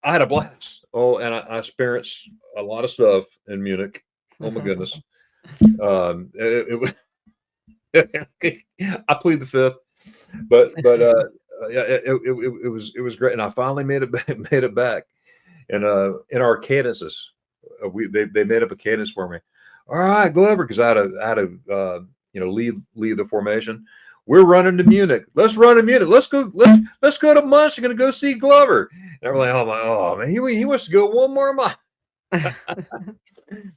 I had a blast. Oh, and I experienced a lot of stuff in Munich. Oh my goodness, it was. I plead the fifth, but yeah, it was great, and I finally made it back, and in our cadences, they made up a cadence for me. All right, Glover, because I had to lead the formation. We're running to Munich. Let's run to Munich. Let's go to Munich. Gonna go see Glover. And I'm like, oh man, he wants to go one more mile.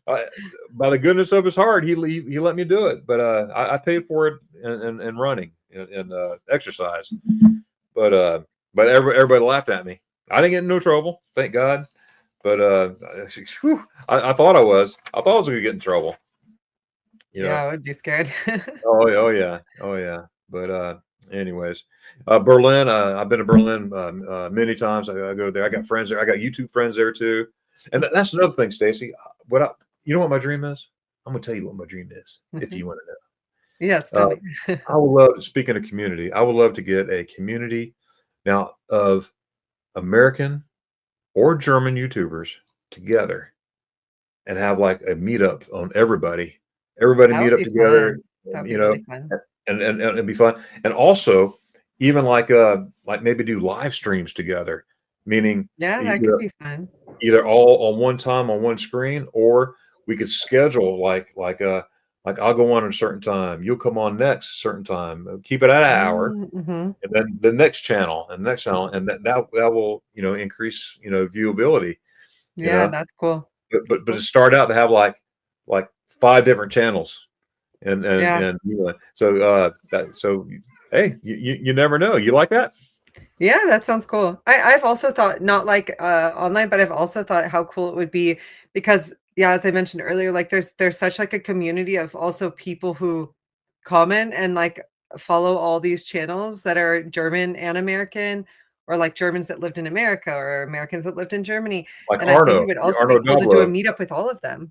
By the goodness of his heart, he let me do it. But I paid for it in running and exercise. But everybody laughed at me. I didn't get in no trouble, thank God. But I thought I was. I thought I was going to get in trouble.
Yeah, I would be scared.
Oh yeah. But anyways, Berlin. I've been to Berlin many times. I go there. I got friends there. I got YouTube friends there too. And that's another thing, Stacey. You know what my dream is? I'm gonna tell you what my dream is, if you want to know.
Yes, tell me.
I would love, speaking of community, I would love to get a community now of American or German YouTubers together and have like a meetup on everybody. Everybody
That
meet
would
up
be
together,
fun. That would
you
be
know,
really fun.
and it'd be fun. And also, even like maybe do live streams together, meaning
Yeah, that could be fun.
either all on one time on one screen, or we could schedule like I'll go on at a certain time, you'll come on next a certain time, keep it at an hour,
Mhm.
and then the next channel and next channel, and that will increase viewability. You
Yeah,
know,
that's cool.
but to start out to have like 5 different channels,
Yeah.
and so hey, you never know. You like that?
Yeah, that sounds cool. I've also thought not like online, but I've also thought how cool it would be because yeah, as I mentioned earlier, like there's such like a community of also people who comment and like follow all these channels that are German and American or like Germans that lived in America or Americans that lived in Germany.
Like
And I think it would also be
Arno
cool to do a
Dobler.
meetup with all of them.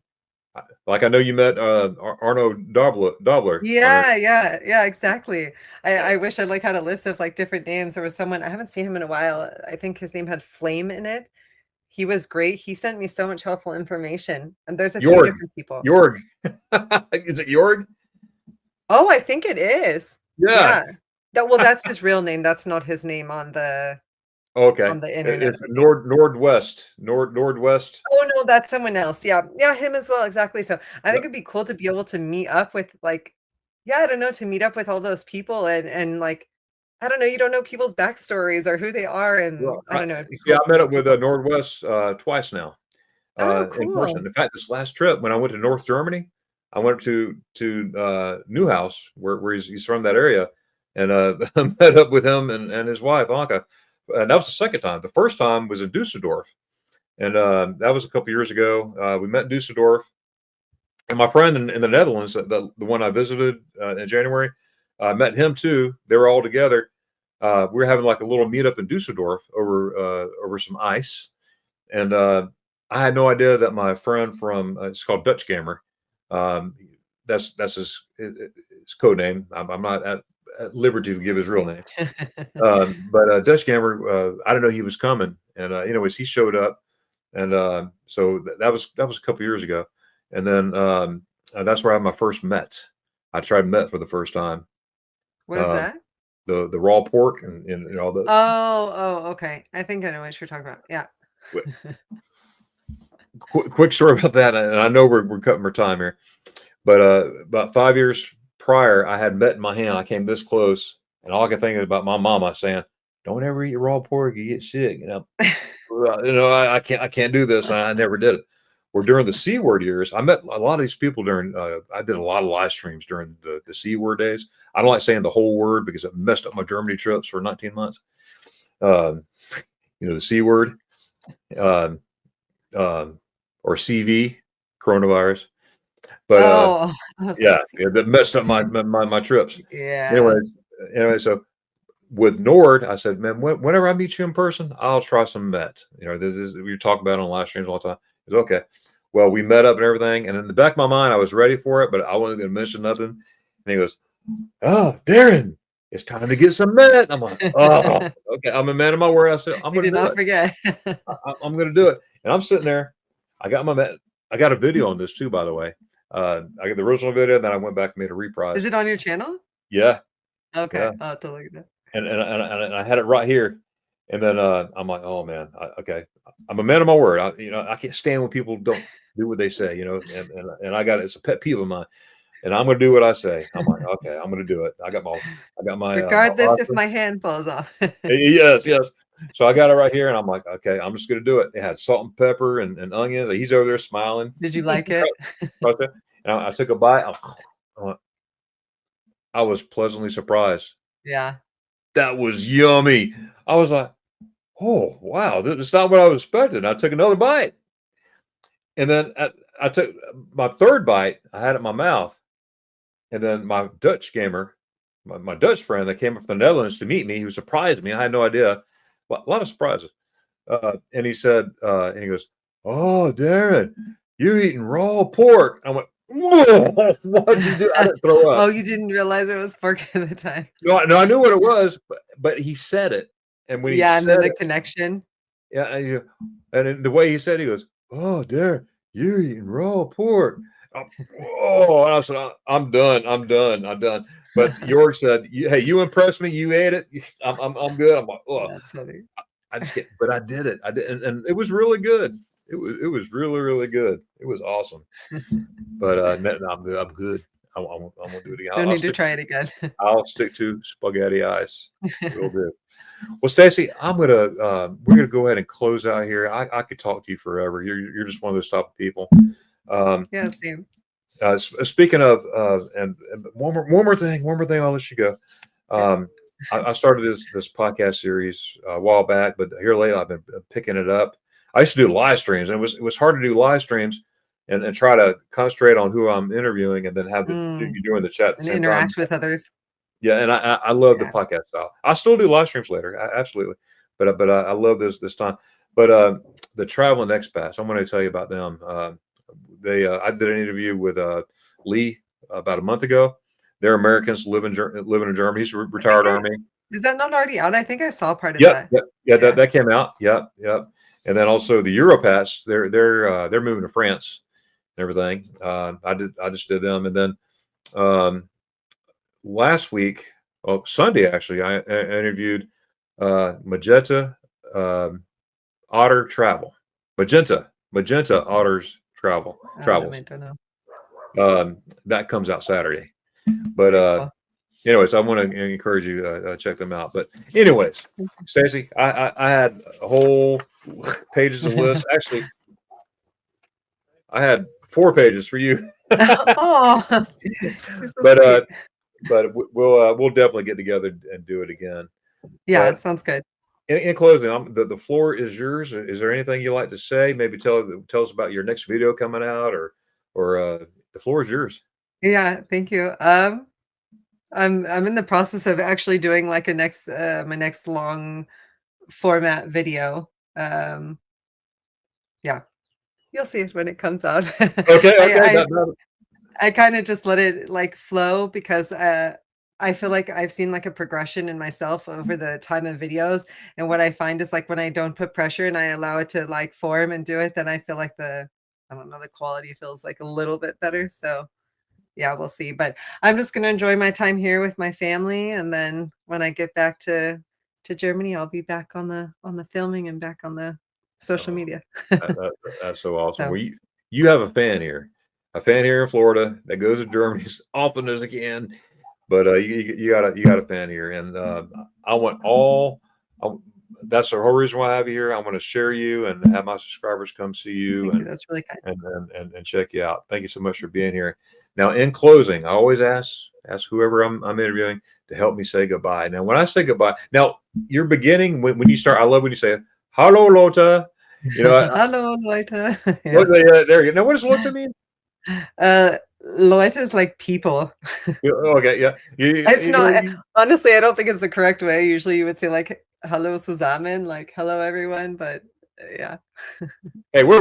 Like I know you met Arno Dobler.
Yeah, exactly. I wish I like had a list of like different names. There was someone I haven't seen him in a while. I think his name had Flame in it. He was great. He sent me so much helpful information. And there's a few
Jorg.
different people.
Jorg. Is it Jorg?
Oh, I think it is.
Yeah.
Yeah. Well, that's his real name. That's not his name on the
Okay.
internet,
It's
I think.
Nordwest.
Oh no, that's someone else. Yeah. Yeah, him as well. Exactly. So I think
Yep.
it'd be cool to be able to meet up with like, yeah, I don't know, to meet up with all those people and like, I don't know, you don't know people's backstories or who they are. And
Well,
I don't know. It'd be
yeah,
cool
I
to
met
meet
up with
people.
Nordwest twice now
Oh,
in person.
cool.
In fact, this last trip when I went to North Germany, I went up to Newhouse where he's from that area, and met up with him and his wife Anka. and that was the second time. The first time was in Dusseldorf, and that was a couple years ago. We met in Dusseldorf, and my friend in the Netherlands, the one I visited in January, I met him too. They were all together. We were having like a little meetup in Dusseldorf over some ice, and I had no idea that my friend from it's called Dutch Gamer. Um, that's his code name. I'm not at liberty to give his real name. But Dutch Gamer, I didn't know he was coming, and anyways, he showed up, and so that was a couple years ago, and then that's where I had my first Met. I tried Met for the first time.
What is
Uh,
that?
the raw pork and all the.
Oh, okay. I think I know what you're talking about. Yeah.
Quick story about that, and I know we're cutting our time here, but about 5 years prior, I had Met in my hand. I came this close, and all I could think about my mama saying, "Don't ever eat raw pork; you get sick." I can't do this, and I never did it. Or during the C word years, I met a lot of these people during. I did a lot of live streams during the C word days. I don't like saying the whole word because it messed up my Germany trips for 19 months. The C word. Or CV, coronavirus. But yeah, that messed up my trips.
Yeah.
Anyway, so with Nord, I said, man, whenever I meet you in person, I'll try some Met. This is we talk about it on live streams all the time. It's okay. Well, we met up and everything, and in the back of my mind, I was ready for it, but I wasn't going to mention nothing. And he goes, "Oh, Darion, it's time to get some Met." I'm like, "Oh, okay." I'm a man of my word. I said, "I'm going to do it.
Forget.
I'm going to do it." And I'm sitting there. I got a video on this too, by the way. I got the original video, then I went back and made a reprise.
Is it on your channel?
Yeah.
Okay.
Yeah.
I'll have to look at that.
And I had it right here. And then I'm like, oh man, okay. I'm a man of my word. I can't stand when people don't do what they say, and I got it's a pet peeve of mine. And I'm gonna do what I say. I'm like, okay, I'm gonna do it. I got my
Regardless if my hand falls off.
Yes. So I got it right here, and I'm like, okay, I'm just gonna do it. It had salt and pepper and onions. He's over there smiling.
Did you like it?
Right there. And I took a bite. I was pleasantly surprised.
Yeah.
That was yummy. I was like, oh wow, that's not what I was expecting. I took another bite, and then I took my third bite. I had it in my mouth, and then my Dutch gamer, my Dutch friend that came up from the Netherlands to meet me, he was surprised me. I had no idea. A lot of surprises. And he said, and he goes, "Oh, Darren, you eating raw pork?" I went, "Whoa, what'd you do?" I didn't throw up.
Oh, you didn't realize it was pork at the time.
No, I knew what it was, but he said it, and when he
and
said
then the
it,
connection.
yeah, and the way he said, it, he goes, "Oh, Darren, you're eating raw pork." Oh, and I said, "I'm done. I'm done." But York said, "Hey, you impressed me. You ate it. I'm good." I'm like, "Oh."
That's funny.
I just get, but I did it. I did, and it was really good. It was really, really good. It was awesome. But no, I'm good. I'm good. I won't do it again.
Don't need to try it again.
I'll stick to spaghetti ice. Will do. Well, Stacey, we're gonna go ahead and close out here. I could talk to you forever. You're just one of those type of people.
Yeah, same.
Speaking of, and one more thing. I'll let you go. I started this podcast series a while back, but here lately I've been picking it up. I used to do live streams, and it was hard to do live streams and try to concentrate on who I'm interviewing, and then have you doing the chat at the
and
same
interact
time
with others.
Yeah, and I love the podcast style. I still do live streams later, absolutely, but I love this time. But the Traveling Expats, I'm going to tell you about them. I did an interview with Lee about a month ago. They're Americans living in Germany. He's a retired Army.
Is that not already out? I think I saw part of
that.
Yeah,
that came out. Yep. And then also the Europats. They're moving to France and everything. I just did them, and then last week, Sunday actually, I interviewed Magenta Otter Travel. Magenta Otters Travels.
I don't know.
That comes out Saturday. But anyways, I want to encourage you to check them out. But anyways, Stacey, I had a whole pages of lists. Actually, I had 4 pages for you.
Oh,
but we'll definitely get together and do it again.
Yeah, it sounds good.
in closing, the floor is yours. Is there anything you like to say? Maybe tell us about your next video coming out, or the floor is yours.
Yeah, thank you. I'm in the process of actually doing like a next my next long format video. Yeah, you'll see it when it comes out.
Okay,
I
okay.
I I kind of just let it like flow because I feel like I've seen like a progression in myself over the time of videos. And what I find is like when I don't put pressure and I allow it to like form and do it, then I feel like I don't know, the quality feels like a little bit better. So yeah, we'll see. But I'm just gonna enjoy my time here with my family. And then when I get back to Germany, I'll be back on the filming and back on the social
Oh,
media.
that's so awesome.
So
Well, you have a fan here in Florida that goes to Germany as often as it can. But you got a fan here, and I want all. I, that's the whole reason why I have you here. I want to share you and have my subscribers come see you
thank you. That's really kind.
and check you out. Thank you so much for being here. Now, in closing, I always ask whoever I'm interviewing to help me say goodbye. Now, when I say goodbye, now you're beginning when you start. I love when you say "Hello, Lotta." You know,
Hallo Leute. Yeah.
there you go. Now, what does Lotta mean?
Leute is like people.
Yeah, okay, yeah.
It's not honestly, I don't think it's the correct way. Usually you would say like hello zusammen, like hello everyone, but yeah.
Hey, we're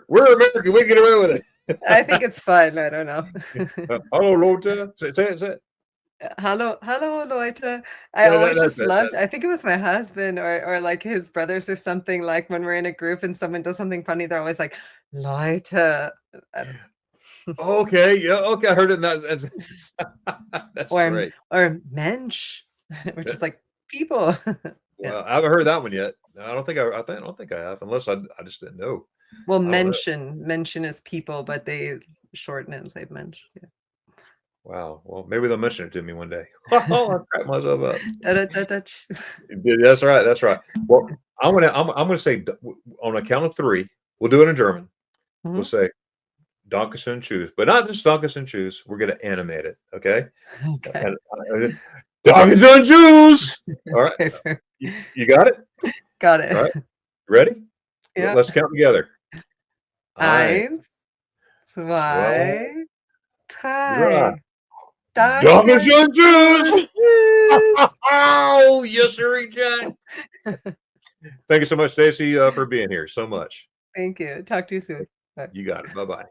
American. We can get away with
I think
it.
it's fun. I don't know.
Hello, Lotta. Say it.
Hallo Leute. I
Yeah,
always
that's
just
it.
loved, I think it was my husband or like his brothers or something, like when we're in a group and someone does something funny, they're always like, Leute. I don't
Okay, yeah, okay. I heard it. That's that's great.
or Mensch, which is like people. Yeah.
Well, I haven't heard that one yet. I don't think I have, unless I just didn't know.
Well,
I don't know.
mention is people, but they shorten it and say mensch. Yeah.
Wow. Well, maybe they'll mention it to me one day. Oh, I cracked myself up.
Da-da-da-dutch.
Yeah, that's right. That's right. Well, I'm gonna say on a count of three. We'll do it in German. We'll
Mhm.
say Dankeschön, Tschüss, but not just Dankeschön, Tschüss. We're gonna animate it. Okay.
Okay.
And Dankeschön, Tschüss. All right.
Okay, fair.
You got it.
Got
All
it.
right. Ready?
Yeah.
Let's count together. Ein,
1,
zwei,
2,
drei.
3. Danke.
Dankeschön, Tschüss.
Tschüss.
Oh, yes, sir, Jack. Thank you so much, Stacey, for being here so much.
Thank you. Talk to you soon. Bye.
You got it. Bye bye.